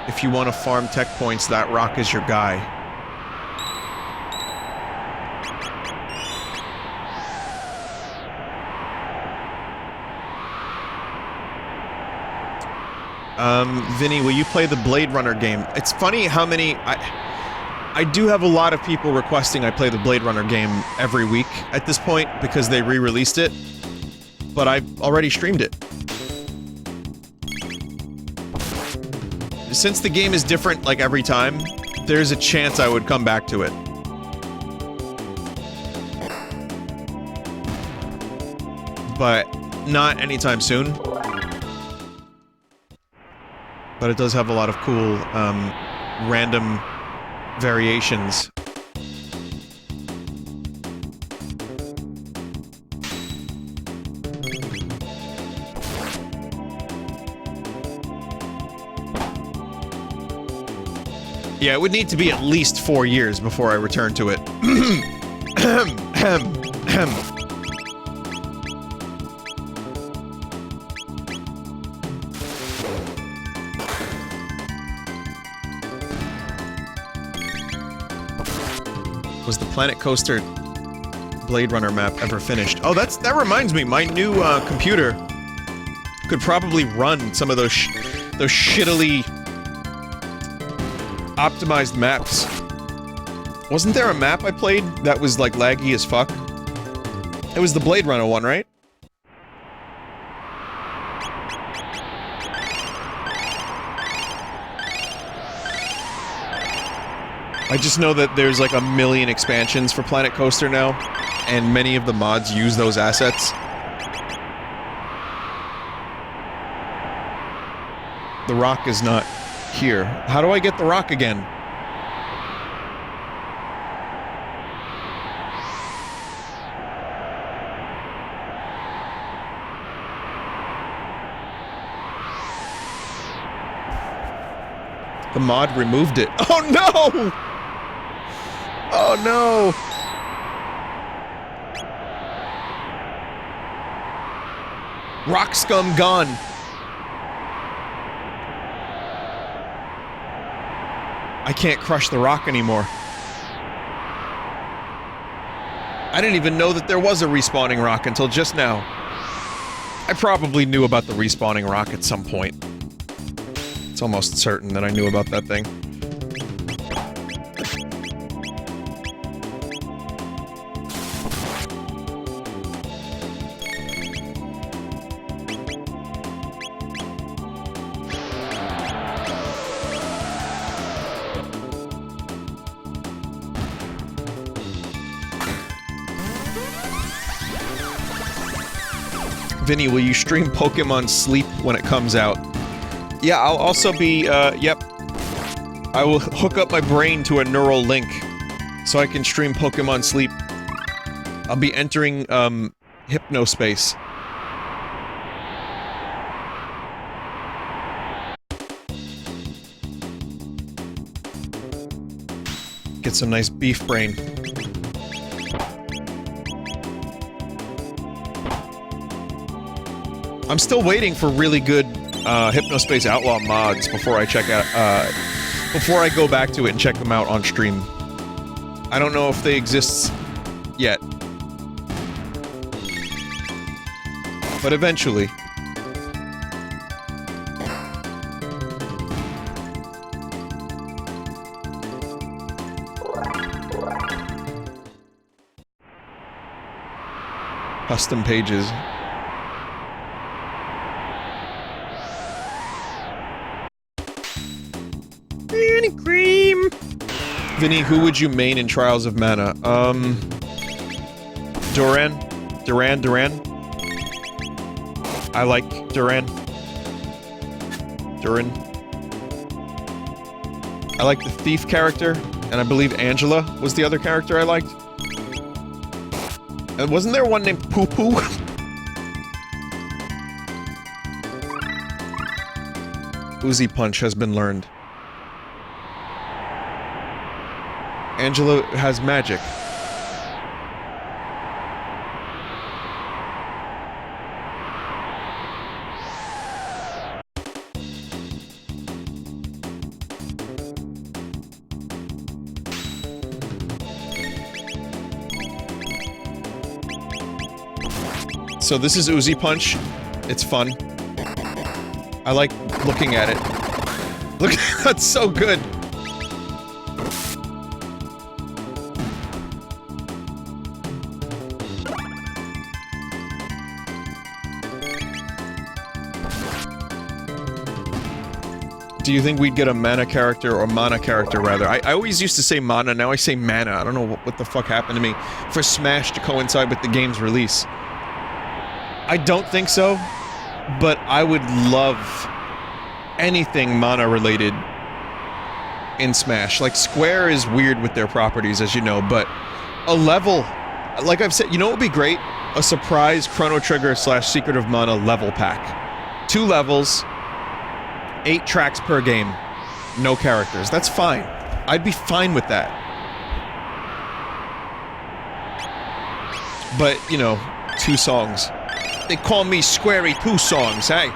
If you want to farm tech points, that rock is your guy. Vinny, will you play the Blade Runner game? It's funny how many... I do have a lot of people requesting I play the Blade Runner game every week at this point, because they re-released it. But I've already streamed it. Since the game is different, like, every time, there's a chance I would come back to it. But not anytime soon. But it does have a lot of cool, random variations. Yeah, it would need to be at least 4 years before I return to it. Was the Planet Coaster Blade Runner map ever finished? Oh, that reminds me, my new computer could probably run some of those shittily optimized maps. Wasn't there a map I played that was like laggy as fuck? It was the Blade Runner one, right? I just know that there's like 1 million expansions for Planet Coaster now, and many of the mods use those assets. The rock is not here. How do I get the rock again? The mod removed it. Oh no! Oh no! Rock scum gone. I can't crush the rock anymore. I didn't even know that there was a respawning rock until just now. I probably knew about the respawning rock at some point. It's almost certain that I knew about that thing. Vinny, will you stream Pokemon Sleep when it comes out? Yeah, I'll also be, yep. I will hook up my brain to a neural link so I can stream Pokemon Sleep. I'll be entering, hypnospace. Get some nice beef brain. I'm still waiting for really good Hypnospace Outlaw mods before I check out before I go back to it and check them out on stream. I don't know if they exist yet. But eventually. Custom pages. Cream. Vinny, who would you main in Trials of Mana? Duran? I like Duran. I like the Thief character, and I believe Angela was the other character I liked. And wasn't there one named Poo Poo? Uzi Punch has been learned. Angela has magic. So this is Uzi Punch. It's fun. I like looking at it. Look, that's so good. Do you think we'd get a mana character or mana character, rather? I always used to say mana, now I say mana. I don't know what the fuck happened to me for Smash to coincide with the game's release. I don't think so, but I would love anything mana-related in Smash. Like, Square is weird with their properties, as you know, but a level... Like I've said, you know what would be great? A surprise Chrono Trigger / Secret of Mana level pack. 2 levels... 8 tracks per game. No characters. That's fine. I'd be fine with that. But, you know, 2 songs. They call me Squarey 2 songs, hey?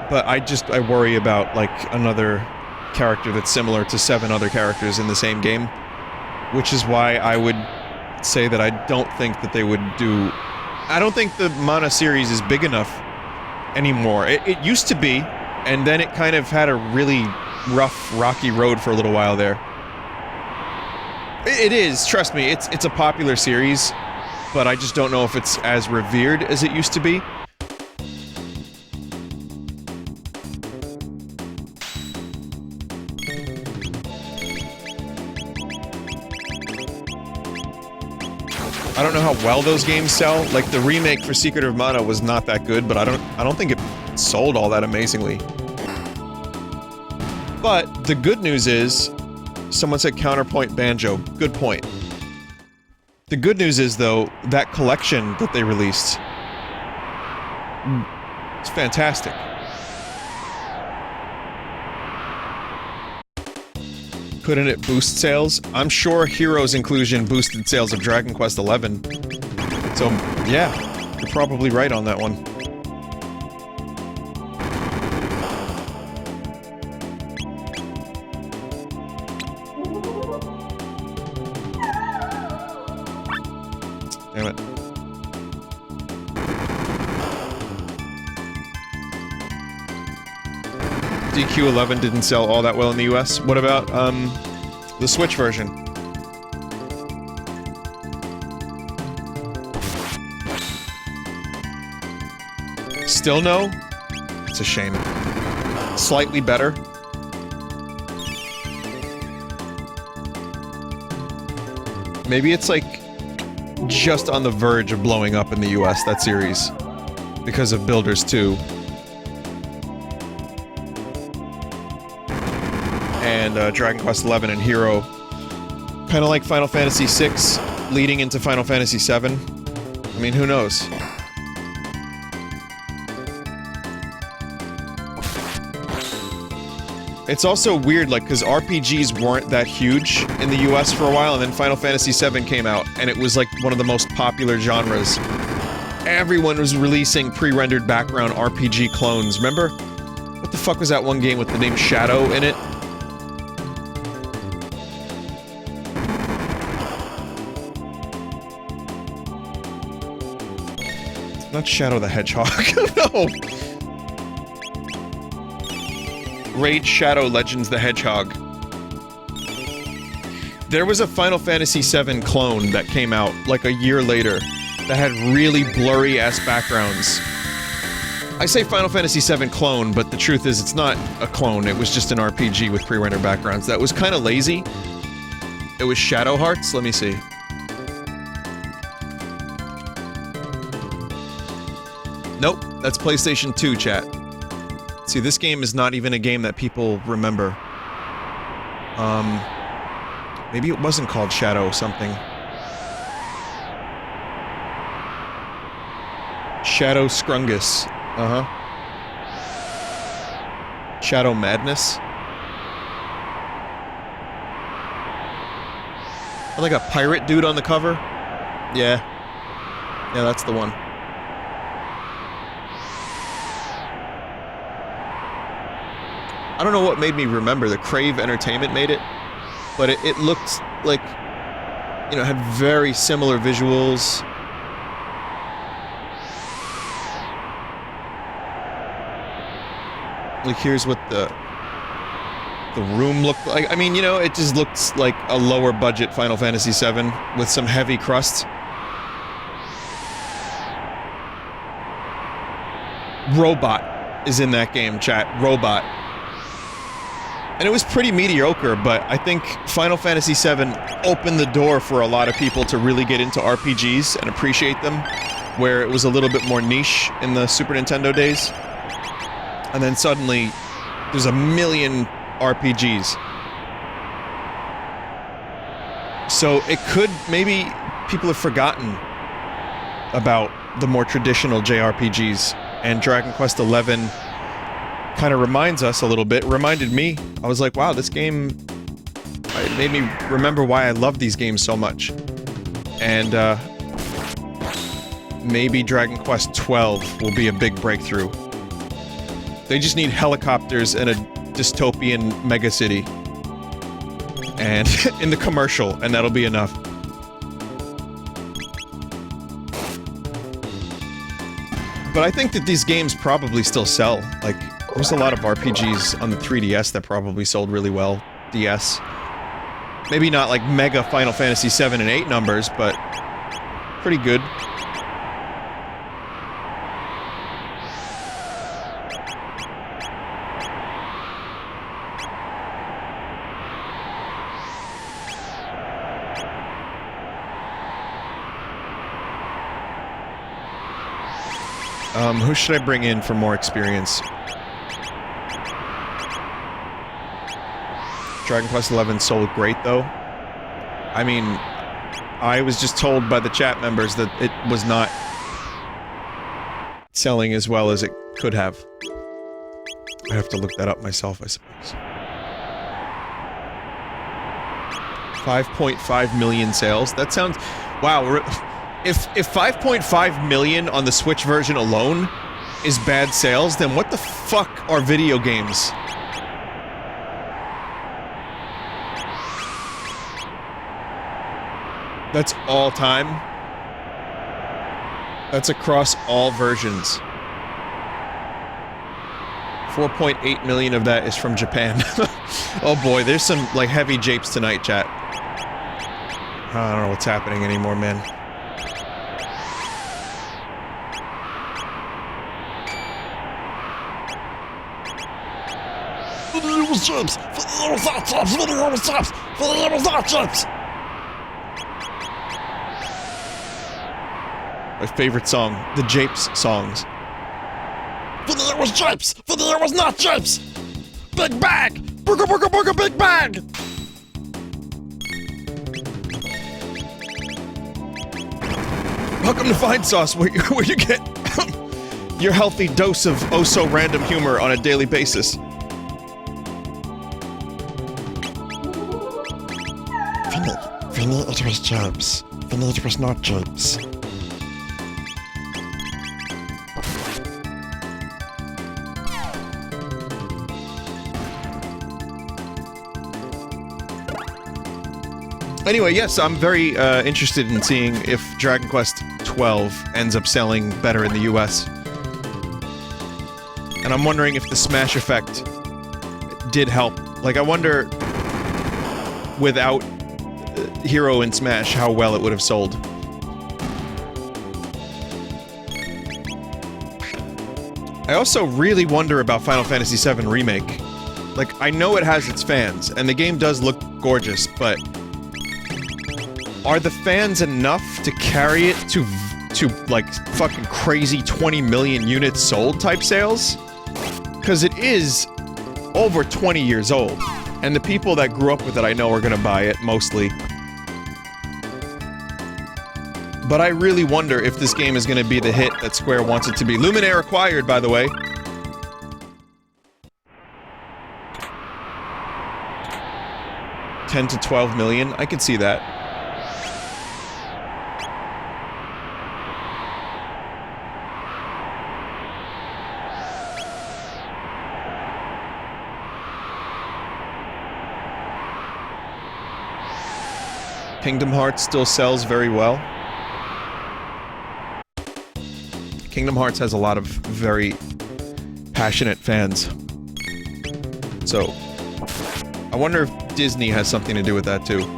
But I worry about, like, another character that's similar to 7 other characters in the same game. Which is why I would say that I don't think that they would do... I don't think the Mana series is big enough anymore. It used to be, and then it kind of had a really rough, rocky road for a little while there. It is, trust me, it's a popular series, but I just don't know if it's as revered as it used to be. I don't know how well those games sell. Like, the remake for Secret of Mana was not that good, but I don't think it sold all that amazingly. But the good news is, someone said Counterpoint Banjo. Good point. The good news is, though, that collection that they released, it's fantastic. Couldn't it boost sales? I'm sure Heroes inclusion boosted sales of Dragon Quest XI. So, yeah, you're probably right on that one. Damn it. DQ11 didn't sell all that well in the US. What about, the Switch version? Still no? It's a shame. Slightly better. Maybe it's, like, just on the verge of blowing up in the US, that series. Because of Builders 2. And Dragon Quest XI and Hero, kind of like Final Fantasy VI, leading into Final Fantasy VII. I mean, who knows? It's also weird, like, because RPGs weren't that huge in the US for a while, and then Final Fantasy VII came out, and it was, like, one of the most popular genres. Everyone was releasing pre-rendered background RPG clones, remember? What the fuck was that one game with the name Shadow in it? Not Shadow the Hedgehog, no! Raid Shadow Legends the Hedgehog. There was a Final Fantasy VII clone that came out, like, a year later, that had really blurry-ass backgrounds. I say Final Fantasy VII clone, but the truth is it's not a clone, it was just an RPG with pre-rendered backgrounds. That was kinda lazy. It was Shadow Hearts? Let me see. Nope, that's PlayStation 2, chat. See, this game is not even a game that people remember. Maybe it wasn't called Shadow something. Shadow Scrungus. Uh-huh. Shadow Madness. Like a pirate dude on the cover? Yeah. Yeah, that's the one. I don't know what made me remember. The Crave Entertainment made it. But it looked like, you know, had very similar visuals. Like, here's what the room looked like. I mean, you know, it just looks like a lower budget Final Fantasy VII with some heavy crust. Robot is in that game, chat. Robot. And it was pretty mediocre, but I think Final Fantasy VII opened the door for a lot of people to really get into RPGs and appreciate them, where it was a little bit more niche in the Super Nintendo days. And then suddenly, there's a million RPGs. So it could, maybe people have forgotten about the more traditional JRPGs, and Dragon Quest XI kind of reminds us a little bit, reminded me. I was like, wow, this game, it made me remember why I love these games so much. And maybe Dragon Quest XII will be a big breakthrough. They just need helicopters in a dystopian megacity. And in the commercial, and that'll be enough. But I think that these games probably still sell. Like, there's a lot of RPGs on the 3DS that probably sold really well. DS. Maybe not like mega Final Fantasy 7 and 8 numbers, but pretty good. Who should I bring in for more experience? Dragon Quest XI sold great, though. I mean, I was just told by the chat members that it was not selling as well as it could have. I have to look that up myself, I suppose. 5.5 million sales? That sounds... Wow, if 5.5 million on the Switch version alone is bad sales, then what the fuck are video games? That's all time? That's across all versions. 4.8 million of that is from Japan. Oh boy, there's some, like, heavy japes tonight, chat. I don't know what's happening anymore, man. Chips! Chips! My favorite song, the Japes songs. For the year was chips! For the year was not chips! Big bag! Burger, burger, burger, big bag! Welcome to Vinesauce, where you get your healthy dose of oh-so-random humor on a daily basis. Vinny, it was chips. Vinny, it was not chips. Anyway, yes, I'm very interested in seeing if Dragon Quest XII ends up selling better in the US. And I'm wondering if the Smash effect did help. Like, I wonder, without Hero in Smash, how well it would have sold. I also really wonder about Final Fantasy VII Remake. Like, I know it has its fans, and the game does look gorgeous, but... are the fans enough to carry it to like, fucking crazy 20 million units sold type sales? Because it is over 20 years old. And the people that grew up with it, I know, are gonna buy it, mostly. But I really wonder if this game is going to be the hit that Square wants it to be. Luminaire acquired, by the way. $10 to $12 million. I could see that. Kingdom Hearts still sells very well. Kingdom Hearts has a lot of very passionate fans. So, I wonder if Disney has something to do with that too.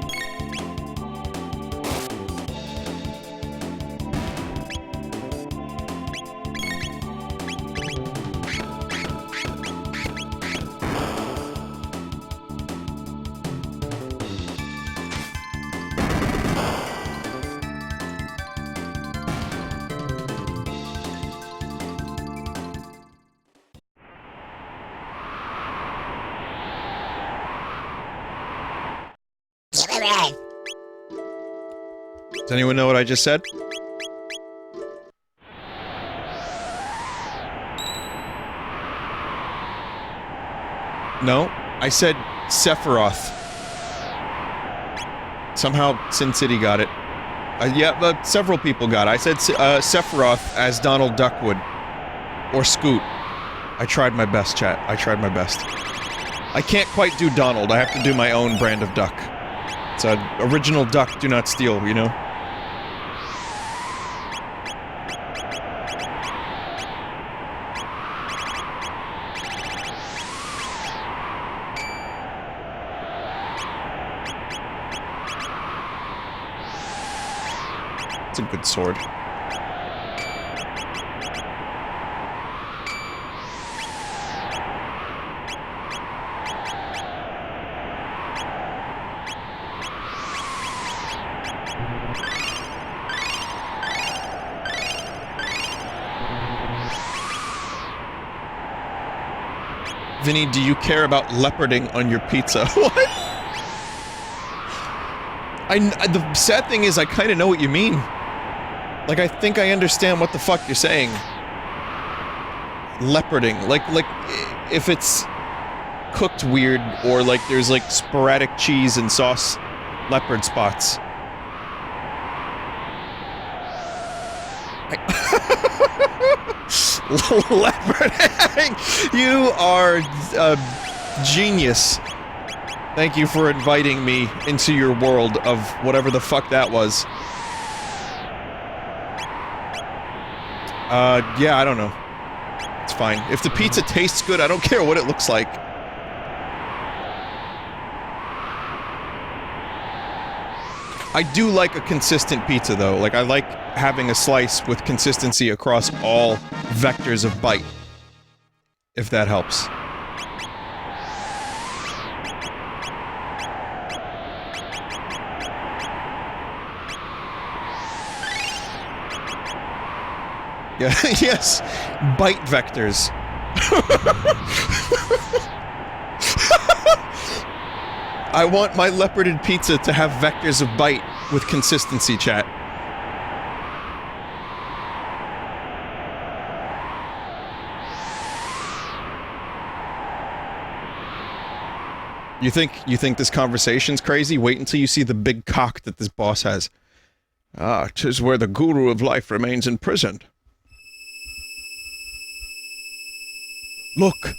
Does anyone know what I just said? No? I said Sephiroth. Somehow Sin City got it. Yeah, but several people got it. I said Sephiroth as Donald Duckwood. Or Scoot. I tried my best, chat. I tried my best. I can't quite do Donald. I have to do my own brand of duck. It's an original duck, do not steal, you know? It's a good sword. Vinny, do you care about leoparding on your pizza? What? The sad thing is I kind of know what you mean. Like, I think I understand what the fuck you're saying. Leoparding. Like, if it's cooked weird, or like there's like sporadic cheese and sauce leopard spots. Leoparding! You are a genius. Thank you for inviting me into your world of whatever the fuck that was. Yeah, I don't know. It's fine. If the pizza tastes good, I don't care what it looks like. I do like a consistent pizza, though. Like, I like having a slice with consistency across all vectors of bite. If that helps. Yeah, yes. Bite vectors. I want my leoparded pizza to have vectors of bite with consistency, chat. You think this conversation's crazy? Wait until you see the big cock that this boss has. Ah, 'tis where the guru of life remains imprisoned. Look!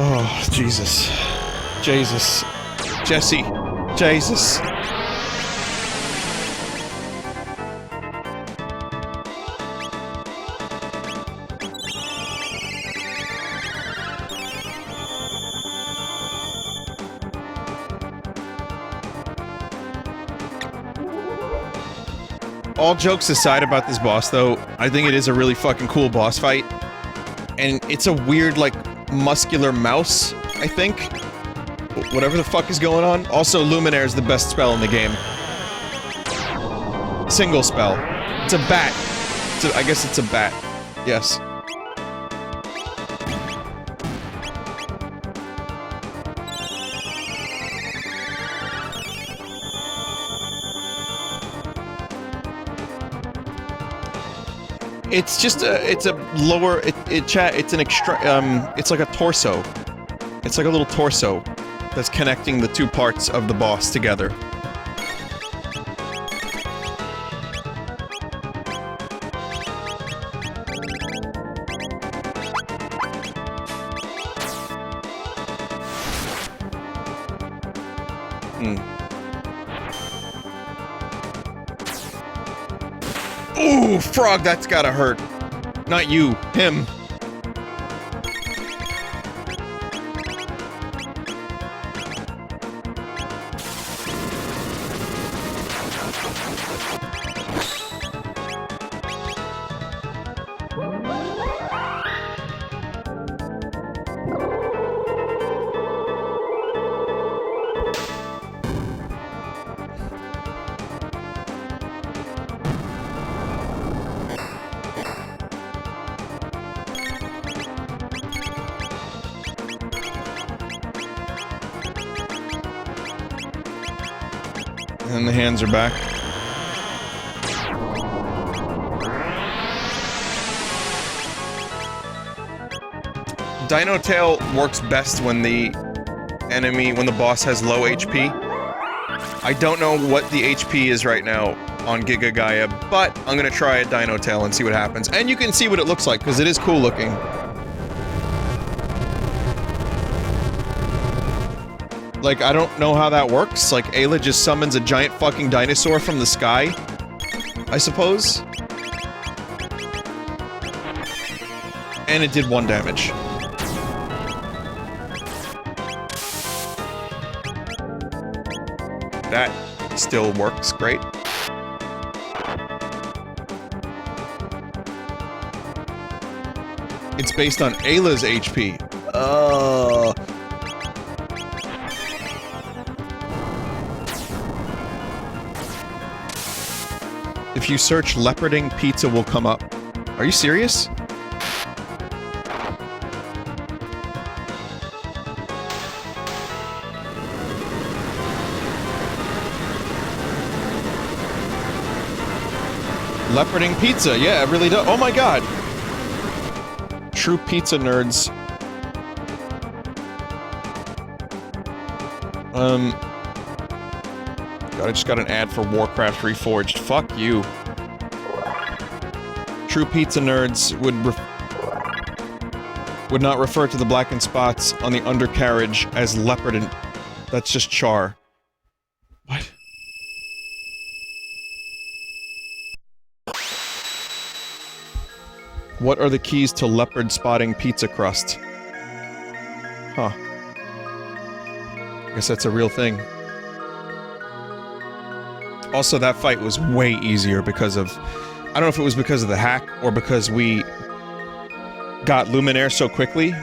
Oh, Jesus. Jesus. Jesse. Jesus. all jokes aside about this boss, though, I think it is a really fucking cool boss fight. And it's a weird, like, muscular mouse, I think. Whatever the fuck is going on. Also, Luminaire is the best spell in the game. Single spell. It's a bat. I guess it's a bat. Yes. It's just it's a lower, it's an extra, it's like a torso. It's like a little torso that's connecting the two parts of the boss together. Ooh, frog, that's gotta hurt. Not you, him. And the hands are back. Dino Tail works best when the boss has low HP. I don't know what the HP is right now on Giga Gaia, but I'm gonna try a Dino Tail and see what happens. And you can see what it looks like, because it is cool looking. Like, I don't know how that works. Like, Ayla just summons a giant fucking dinosaur from the sky, I suppose. And it did 1 damage. That still works great. It's based on Ayla's HP. If you search leoparding, pizza will come up. Are you serious? Leoparding pizza, yeah, it really does. Oh my god! True pizza nerds. God, I just got an ad for Warcraft Reforged. Fuck you. True pizza nerds would not refer to the blackened spots on the undercarriage as leopard and... That's just char. What? What are the keys to leopard spotting pizza crust? Huh. I guess that's a real thing. Also, that fight was way easier because of... I don't know if it was because of the hack, or because we got Luminaire so quickly,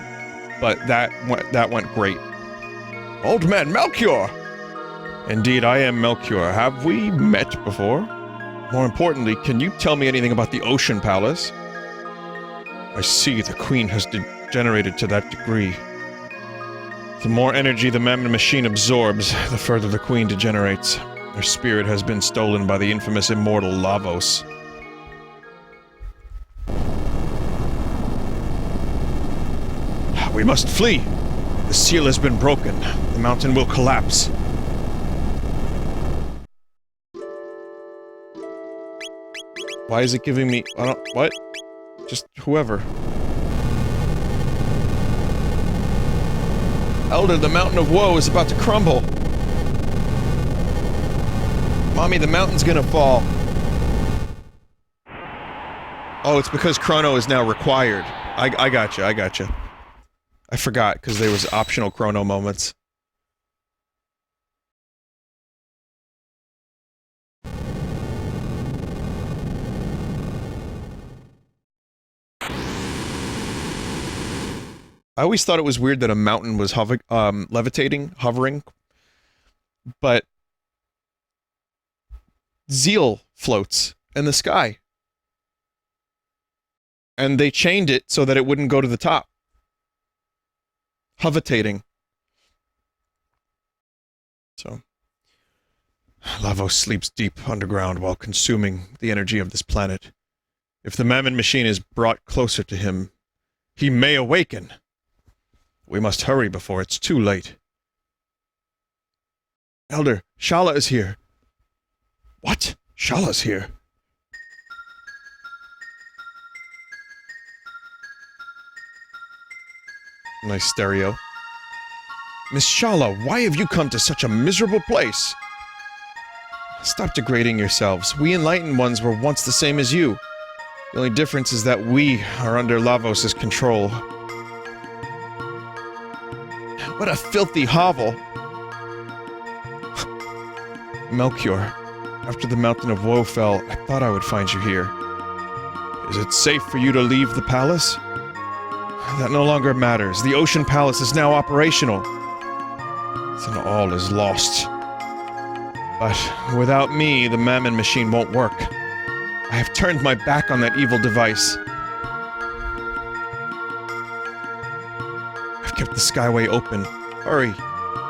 but that went great. Old man Melchior! Indeed, I am Melchior. Have we met before? More importantly, can you tell me anything about the Ocean Palace? I see the Queen has degenerated to that degree. The more energy the Mammoth machine absorbs, the further the Queen degenerates. Her spirit has been stolen by the infamous immortal Lavos. We must flee! The seal has been broken. The mountain will collapse. Why is it giving me... I don't... What? Just whoever. Elder, the Mountain of Woe is about to crumble. Mommy, the mountain's gonna fall. Oh, it's because Chrono is now required. I gotcha. I forgot, because there was optional Chrono moments. I always thought it was weird that a mountain was levitating, hovering, but Zeal floats in the sky. And they chained it so that it wouldn't go to the top. Hovitating. So, Lavos sleeps deep underground while consuming the energy of this planet. If the Mammon machine is brought closer to him, he may awaken. We must hurry before it's too late. Elder, Shala is here. What? Shala's here? Nice stereo. Miss Shala, why have you come to such a miserable place? Stop degrading yourselves. We enlightened ones were once the same as you. The only difference is that we are under Lavos' control. What a filthy hovel! Melchior, after the Mountain of Woe fell, I thought I would find you here. Is it safe for you to leave the palace? That no longer matters. The Ocean Palace is now operational. Then all is lost. But without me, the Mammon machine won't work. I have turned my back on that evil device. I've kept the Skyway open. Hurry.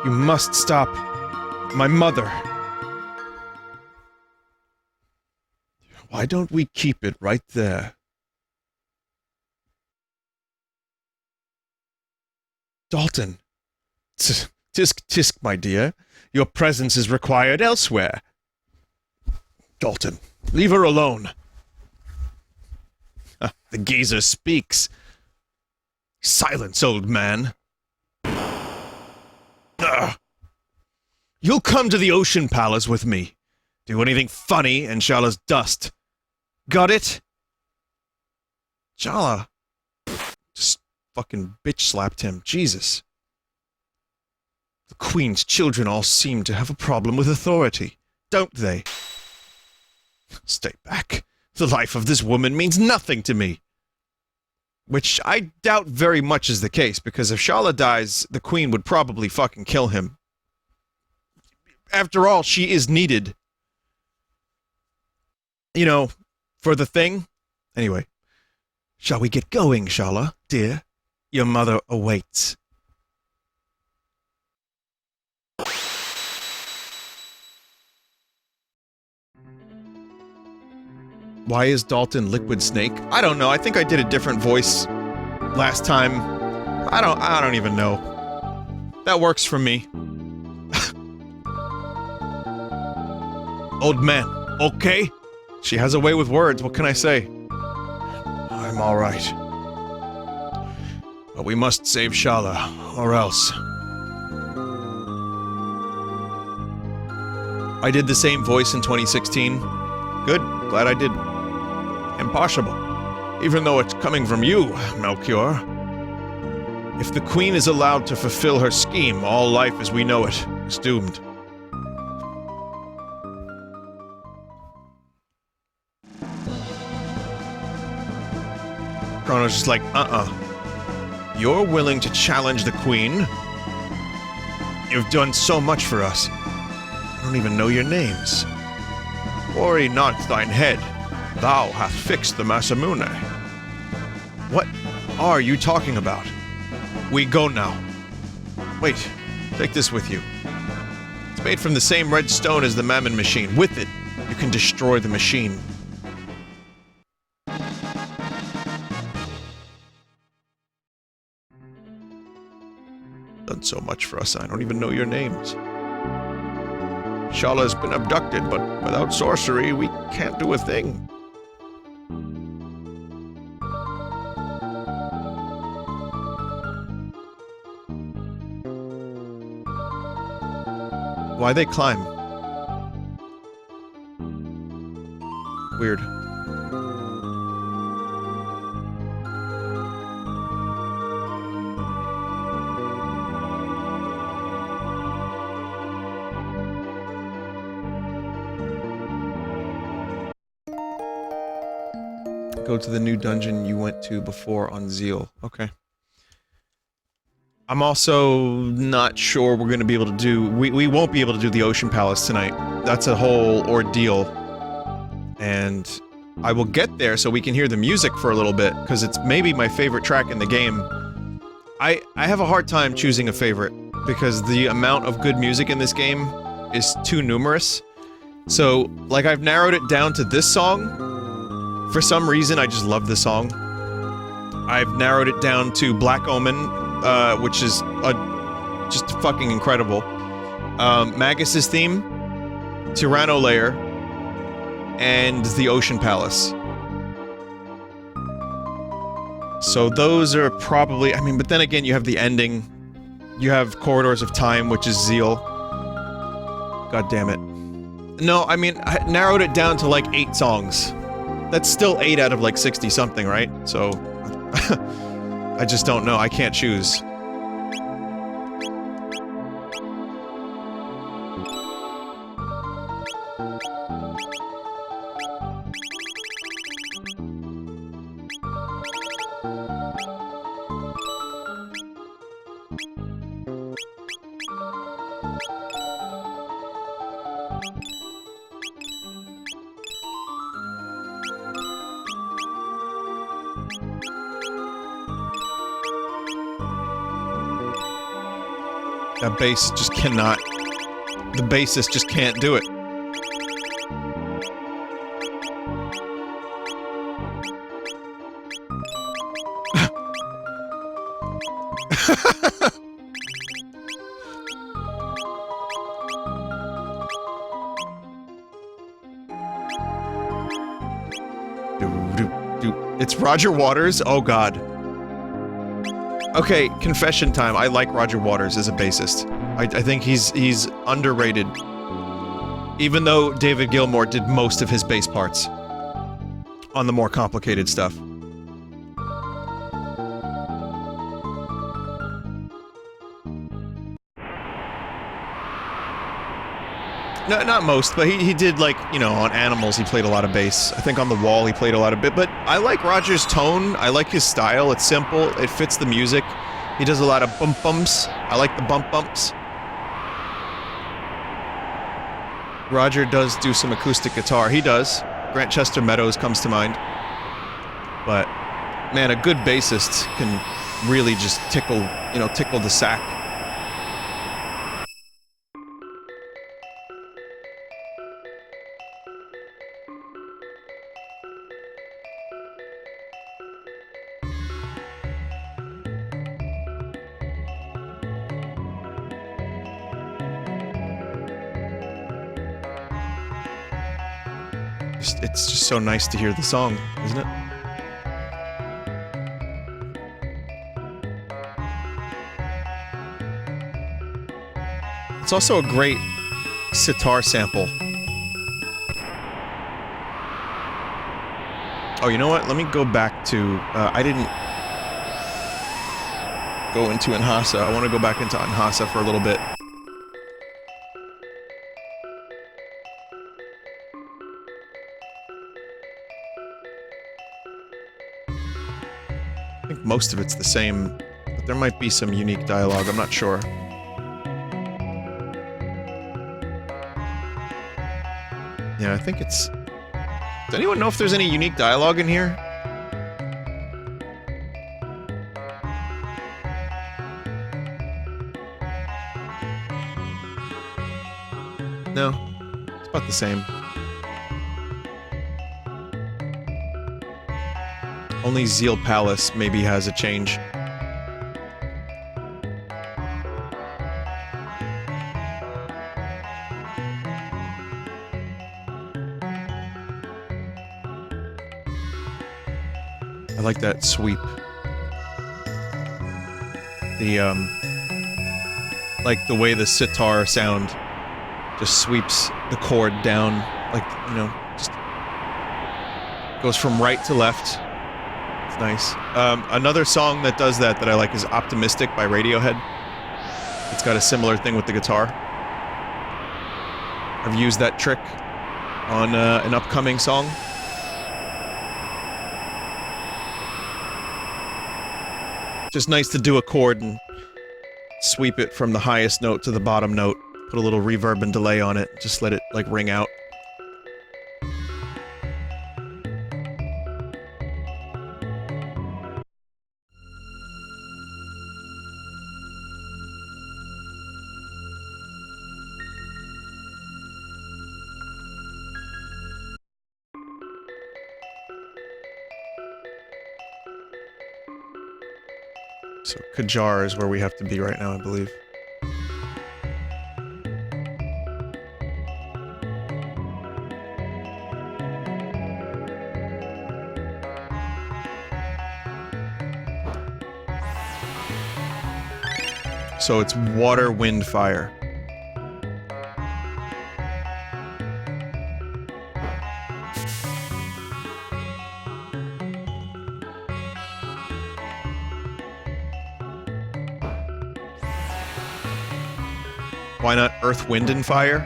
You must stop. My mother. Why don't we keep it right there? Dalton. Tisk, my dear. Your presence is required elsewhere. Dalton, leave her alone. The geezer speaks. Silence, old man. You'll come to the Ocean Palace with me. Do anything funny and Shala's dust. Got it? Shala. Just fucking bitch slapped him. Jesus. The Queen's children all seem to have a problem with authority, don't they? Stay back. The life of this woman means nothing to me. Which I doubt very much is the case, because if Shala dies, the Queen would probably fucking kill him. After all, she is needed. You know, for the thing. Anyway. Shall we get going, Shala, dear? Your mother awaits. Why is Dalton Liquid Snake? I don't know. I think I did a different voice last time. I don't even know. That works for me. Old man, okay? She has a way with words. What can I say? I'm all right. But we must save Shala, or else. I did the same voice in 2016. Good. Glad I did. Impossible. Even though it's coming from you, Melchior. If the Queen is allowed to fulfill her scheme, all life as we know it is doomed. Chrono's just like, You're willing to challenge the Queen? You've done so much for us. I don't even know your names. Worry not thine head. Thou hast fixed the Masamune. What are you talking about? We go now. Wait, take this with you. It's made from the same red stone as the Mammon machine. With it, you can destroy the machine. Done so much for us, I don't even know your names. Shala's been abducted, but without sorcery, we can't do a thing. Why they climb? Weird. Go to the new dungeon you went to before on Zeal. Okay. I'm also not sure we're gonna be able to do... We won't be able to do the Ocean Palace tonight. That's a whole ordeal. And I will get there so we can hear the music for a little bit, because it's maybe my favorite track in the game. I have a hard time choosing a favorite, because the amount of good music in this game is too numerous. So, like, I've narrowed it down to this song. For some reason, I just love this song. I've narrowed it down to Black Omen, which is just fucking incredible. Magus's theme, Tyranno Lair, and the Ocean Palace. So those are probably... I mean, but then again, you have the ending. You have Corridors of Time, which is Zeal. God damn it. No, I mean, I narrowed it down to like 8 songs. That's still 8 out of like 60-something, right? So... I just don't know. I can't choose. That bass just cannot... The bassist just can't do it. It's Roger Waters? Oh god. Okay, confession time. I like Roger Waters as a bassist. I think he's underrated. Even though David Gilmour did most of his bass parts on the more complicated stuff. No, not most, but he did, like, you know, on Animals he played a lot of bass. I think on The Wall he played a lot of but I like Roger's tone, I like his style, it's simple, it fits the music. He does a lot of bump bumps. I like the bump bumps. Roger does do some acoustic guitar, he does. Grant Chester Meadows comes to mind. But, man, a good bassist can really just tickle the sack. It's just so nice to hear the song, isn't it? It's also a great sitar sample. Oh, you know what? Let me go back to... I didn't go into Anhasa. I want to go back into Anhasa for a little bit. I think most of it's the same, but there might be some unique dialogue, I'm not sure. Yeah, I think it's... Does anyone know if there's any unique dialogue in here? No. It's about the same. Only Zeal Palace maybe has a change. I like that sweep. Like the way the sitar sound just sweeps the chord down, like, you know, just goes from right to left. It's nice. Another song that does that I like is Optimistic by Radiohead. It's got a similar thing with the guitar. I've used that trick on an upcoming song. Just nice to do a chord and sweep it from the highest note to the bottom note, put a little reverb and delay on it, just let it, like, ring out. So, Kajar is where we have to be right now, I believe. So it's water, wind, fire. Why not earth, wind, and fire?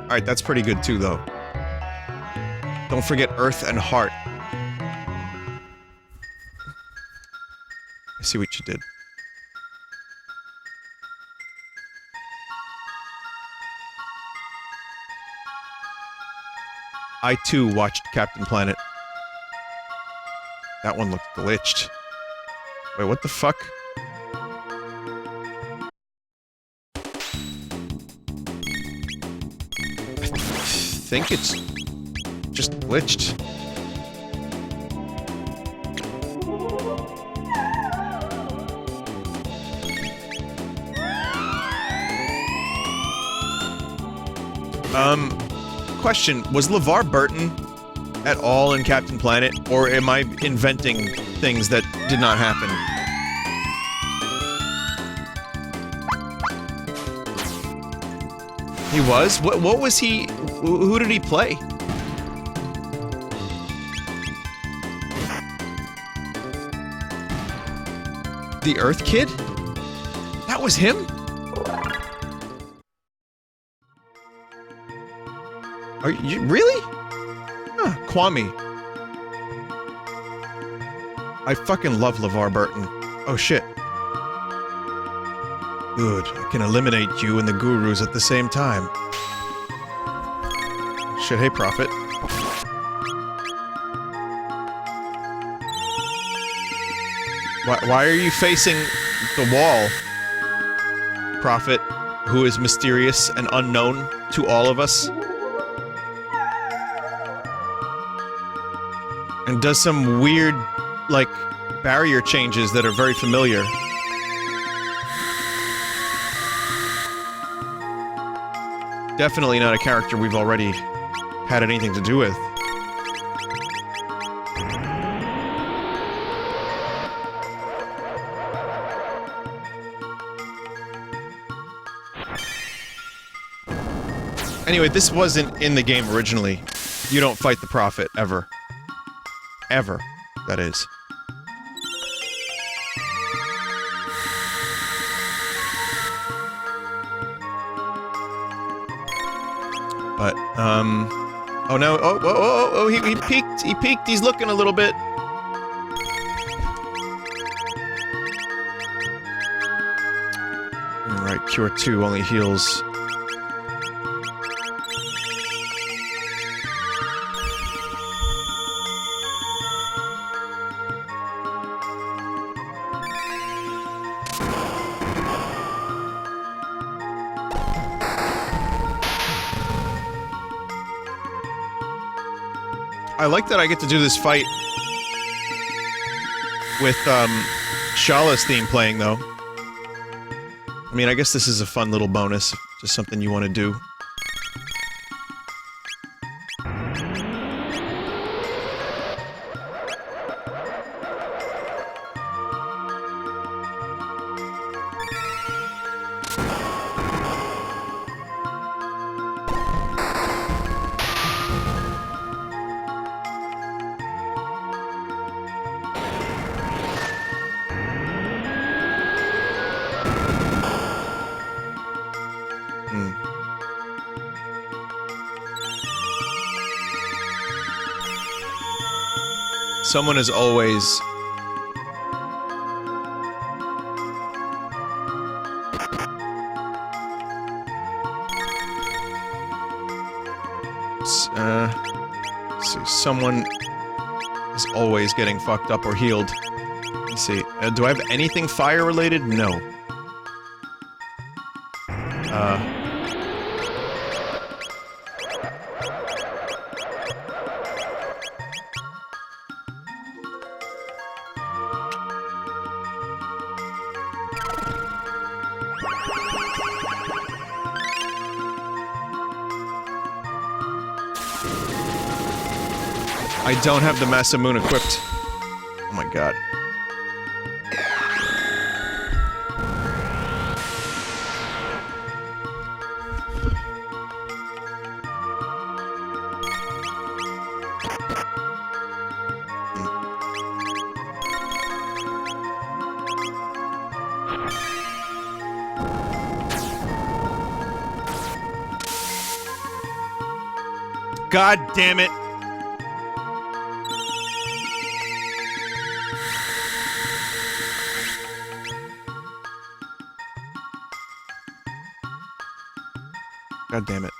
Alright, that's pretty good too, though. Don't forget earth and heart. I see what you did. I too watched Captain Planet. That one looked glitched. Wait, what the fuck? I think it's just glitched. Question, was LeVar Burton at all in Captain Planet, or am I inventing things that did not happen? He was? What was he... Who did he play? The Earth Kid? That was him? Are you... Really? Huh, Kwame. I fucking love LeVar Burton. Oh shit. Good. I can eliminate you and the gurus at the same time. Shit, hey, Prophet. Why are you facing the wall, Prophet, who is mysterious and unknown to all of us? And does some weird, like, barrier changes that are very familiar. Definitely not a character we've already had anything to do with. Anyway, this wasn't in the game originally. You don't fight the Prophet, ever. Ever, that is. But, oh no, oh, he peeked, he's looking a little bit. Alright, Cure 2 only heals. I like that I get to do this fight with, Shala's theme playing, though. I mean, I guess this is a fun little bonus, just something you want to do. Someone is always Let's see, someone is always getting fucked up or healed. Let's see, do I have anything fire-related? No. I don't have the Masamune equipped. Oh my god. God damn it. God damn it.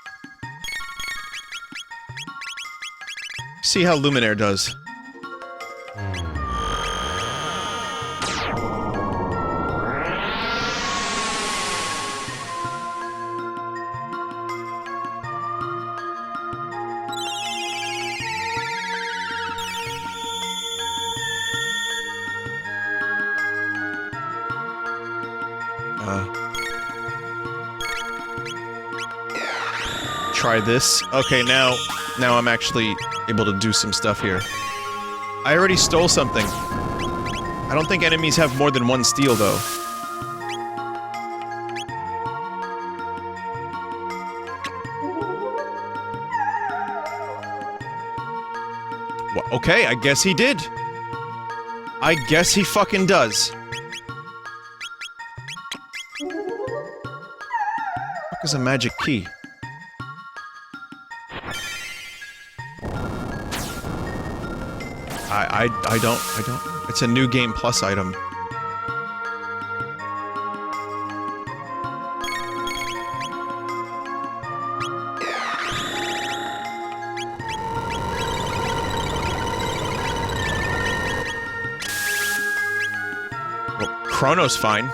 See how Luminaire does. Try this. Okay, now I'm actually able to do some stuff here. I already stole something. I don't think enemies have more than one steal, though. Okay, I guess he did. I guess he fucking does. What is a magic key? I don't. It's a new game plus item. Well, Chrono's fine.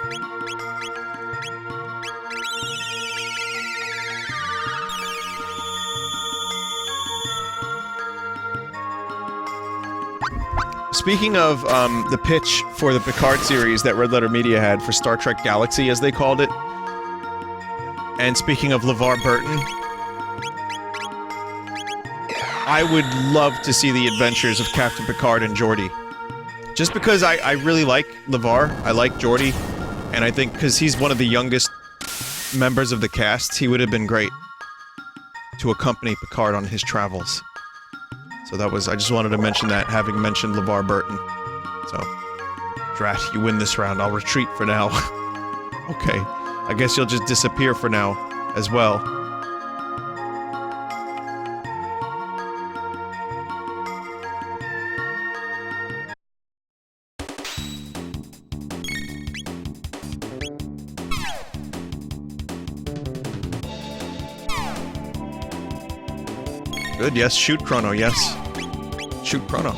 Speaking of, the pitch for the Picard series that Red Letter Media had for Star Trek Galaxy, as they called it, and speaking of LeVar Burton, I would love to see the adventures of Captain Picard and Geordi. Just because I really like LeVar, I like Geordi, and I think because he's one of the youngest members of the cast, he would have been great to accompany Picard on his travels. So that was, I just wanted to mention that, having mentioned LeVar Burton. So, Drat, you win this round, I'll retreat for now. Okay, I guess you'll just disappear for now, as well. Good, yes, shoot Chrono, yes. Shoot Chrono.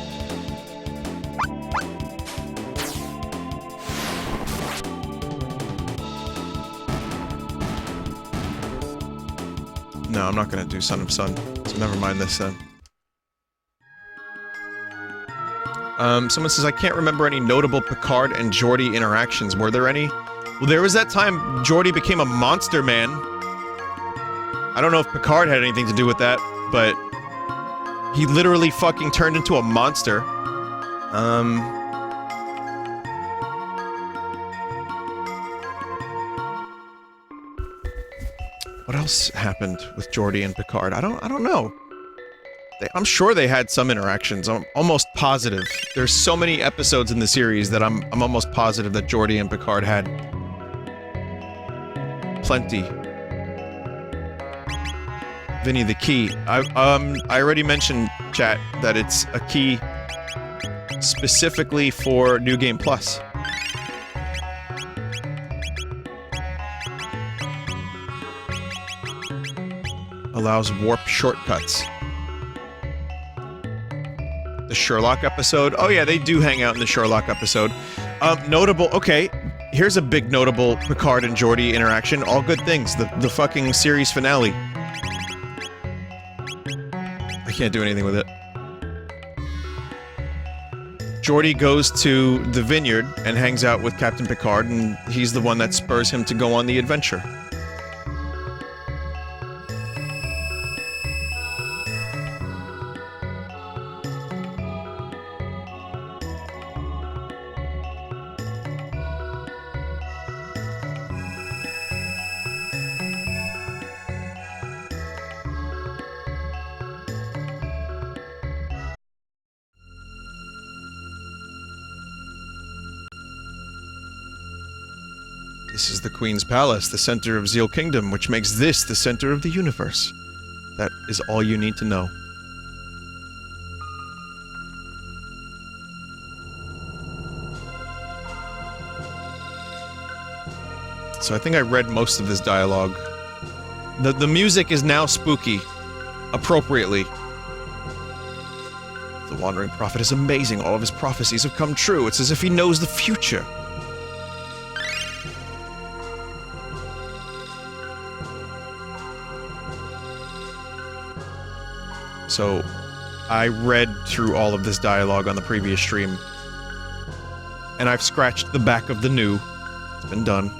No, I'm not gonna do Son of Sun, so never mind this then. Someone says, I can't remember any notable Picard and Geordi interactions. Were there any? Well, there was that time Geordi became a monster man. I don't know if Picard had anything to do with that, but he literally fucking turned into a monster. What else happened with Geordi and Picard? I don't know. I'm sure they had some interactions. I'm almost positive. There's so many episodes in the series that I'm almost positive that Geordi and Picard had plenty. Vinny, the key. I already mentioned, chat, that it's a key specifically for New Game Plus. Allows warp shortcuts. The Sherlock episode. Oh yeah, they do hang out in the Sherlock episode. Notable. Okay, here's a big notable Picard and Geordi interaction. All good things. The fucking series finale. I can't do anything with it. Geordi goes to the vineyard and hangs out with Captain Picard, and he's the one that spurs him to go on the adventure. This is the Queen's Palace, the center of Zeal Kingdom, which makes this the center of the universe. That is all you need to know. So I think I read most of this dialogue. The music is now spooky. Appropriately. The Wandering Prophet is amazing. All of his prophecies have come true. It's as if he knows the future. So, I read through all of this dialogue on the previous stream. And I've scratched the back of the new. It's been done.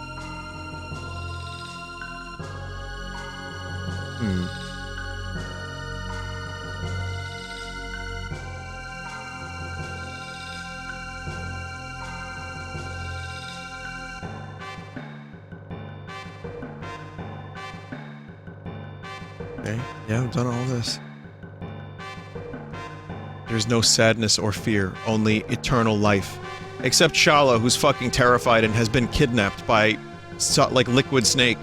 Okay, yeah, I've done all this. There's no sadness or fear, only eternal life. Except Shala, who's fucking terrified and has been kidnapped by, like, Liquid Snake.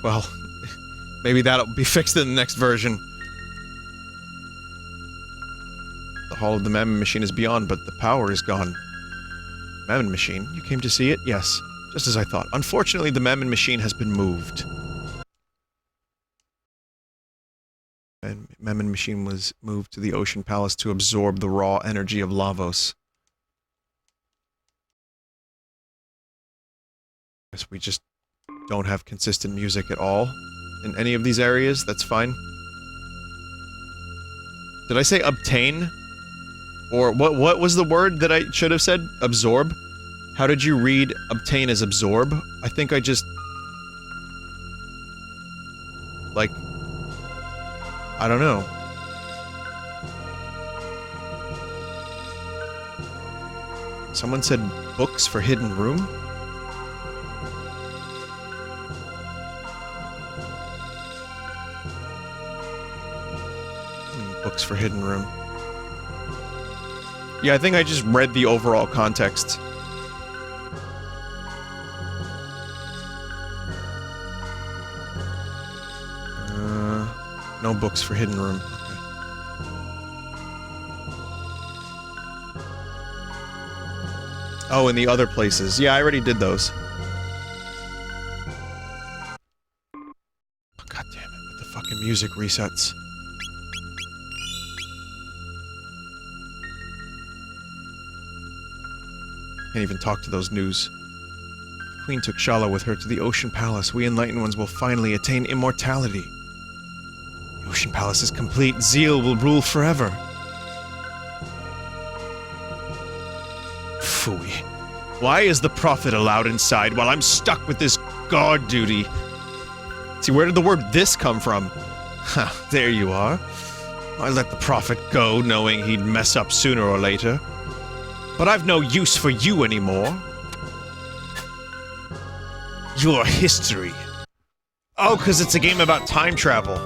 Well, maybe that'll be fixed in the next version. The Hall of the Mammon Machine is beyond, but the power is gone. Mammon Machine? You came to see it? Yes. Just as I thought. Unfortunately, the Mammon Machine has been moved. And Mammon Machine was moved to the Ocean Palace to absorb the raw energy of Lavos. Guess we just don't have consistent music at all in any of these areas. That's fine. Did I say obtain? Or what was the word that I should have said? Absorb? How did you read obtain as absorb? I think I just... like... I don't know. Someone said books for hidden room? Books for hidden room. Yeah, I think I just read the overall context. No books for hidden room. Okay. Oh, and the other places. Yeah, I already did those. Oh, God damn it, with the fucking music resets. Can't even talk to those news. The Queen took Shala with her to the Ocean Palace. We Enlightened Ones will finally attain immortality. The Ocean Palace is complete. Zeal will rule forever. Phooey. Why is the Prophet allowed inside while I'm stuck with this guard duty? See, where did the word "this" come from? Ha, there you are. I let the Prophet go, knowing he'd mess up sooner or later. But I've no use for you anymore. Your history. Oh, 'cause it's a game about time travel.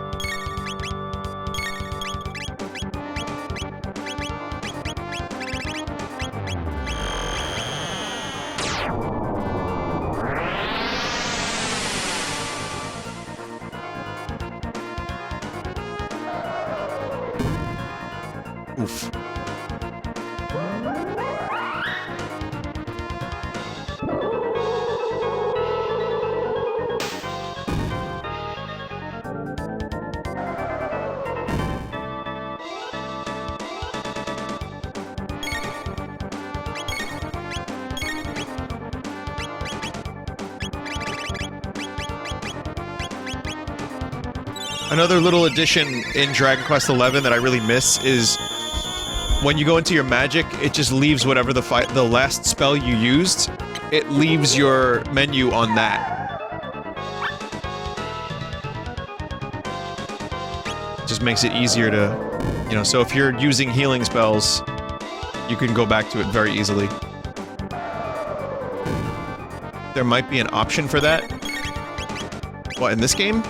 Oof. Another little addition in Dragon Quest XI that I really miss is when you go into your magic, it just leaves whatever the last spell you used, it leaves your menu on that. Just makes it easier to, you know, so if you're using healing spells, you can go back to it very easily. There might be an option for that. What, in this game?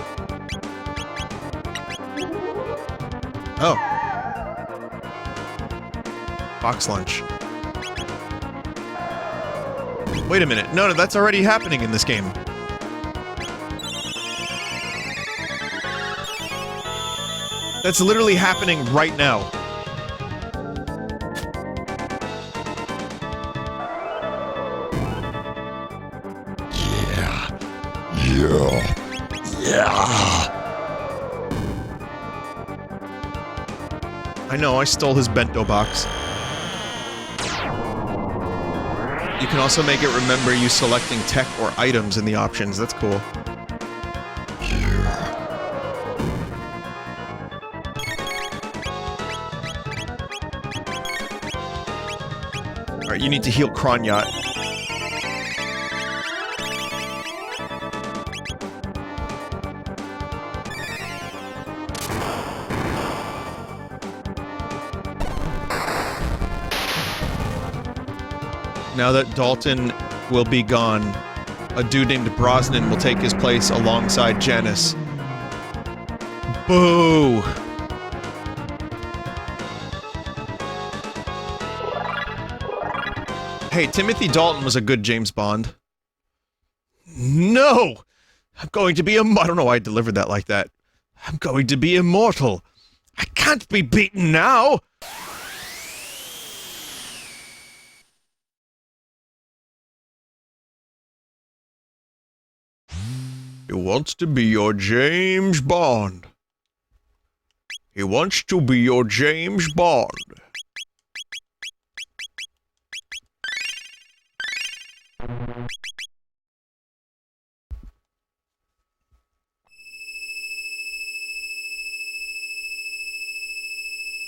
Oh. Box lunch. Wait a minute. No, that's already happening in this game. That's literally happening right now. I know, I stole his bento box. You can also make it remember you selecting tech or items in the options. That's cool. Alright, you need to heal Kronyot. Now that Dalton will be gone, a dude named Brosnan will take his place alongside Janice. Boo! Hey, Timothy Dalton was a good James Bond. No! I'm going to be I don't know why I delivered that like that. I'm going to be immortal. I can't be beaten now! He wants to be your James Bond. He wants to be your James Bond.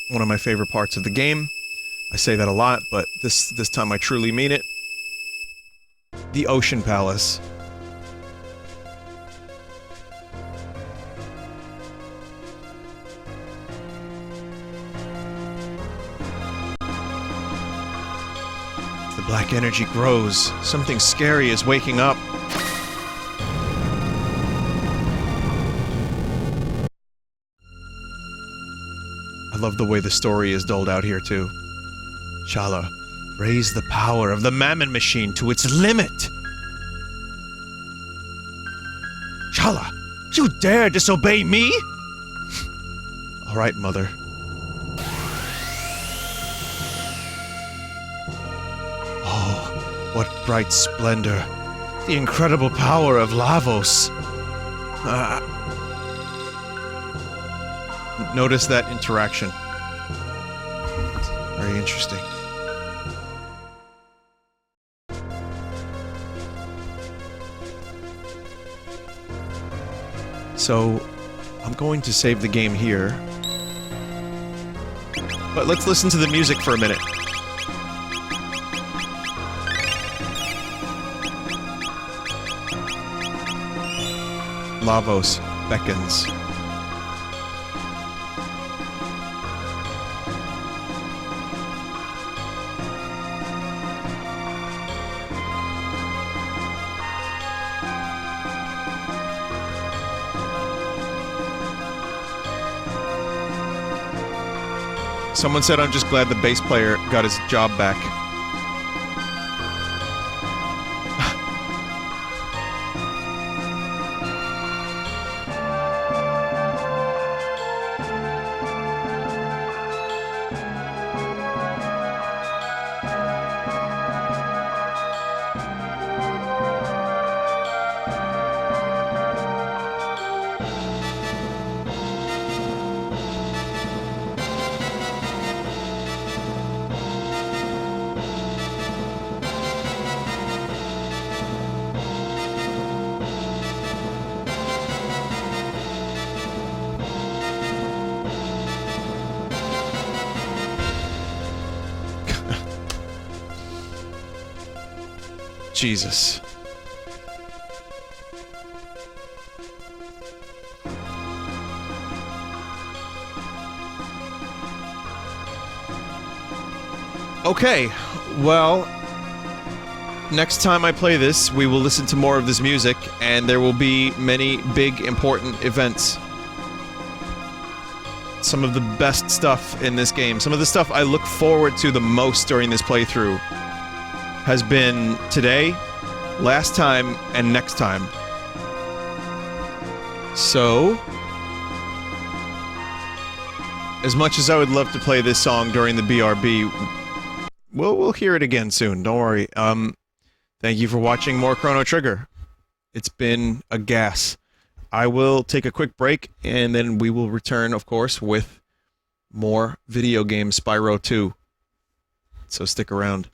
One of my favorite parts of the game. I say that a lot, but this time I truly mean it. The Ocean Palace. The black energy grows. Something scary is waking up. I love the way the story is doled out here, too. Shala, raise the power of the Mammon Machine to its limit! Shala, you dare disobey me?! Alright, Mother. Oh, what bright splendor. The incredible power of Lavos. Notice that interaction. Very interesting. So, I'm going to save the game here. But let's listen to the music for a minute. Lavos beckons. Someone said, I'm just glad the bass player got his job back. Jesus. Okay, well, next time I play this, we will listen to more of this music, and there will be many big, important events. Some of the best stuff in this game, some of the stuff I look forward to the most during this playthrough, has been today, last time, and next time. So, as much as I would love to play this song during the BRB, we'll hear it again soon, don't worry. Thank you for watching more Chrono Trigger. It's been a gas. I will take a quick break, and then we will return, of course, with more video game Spyro 2. So stick around.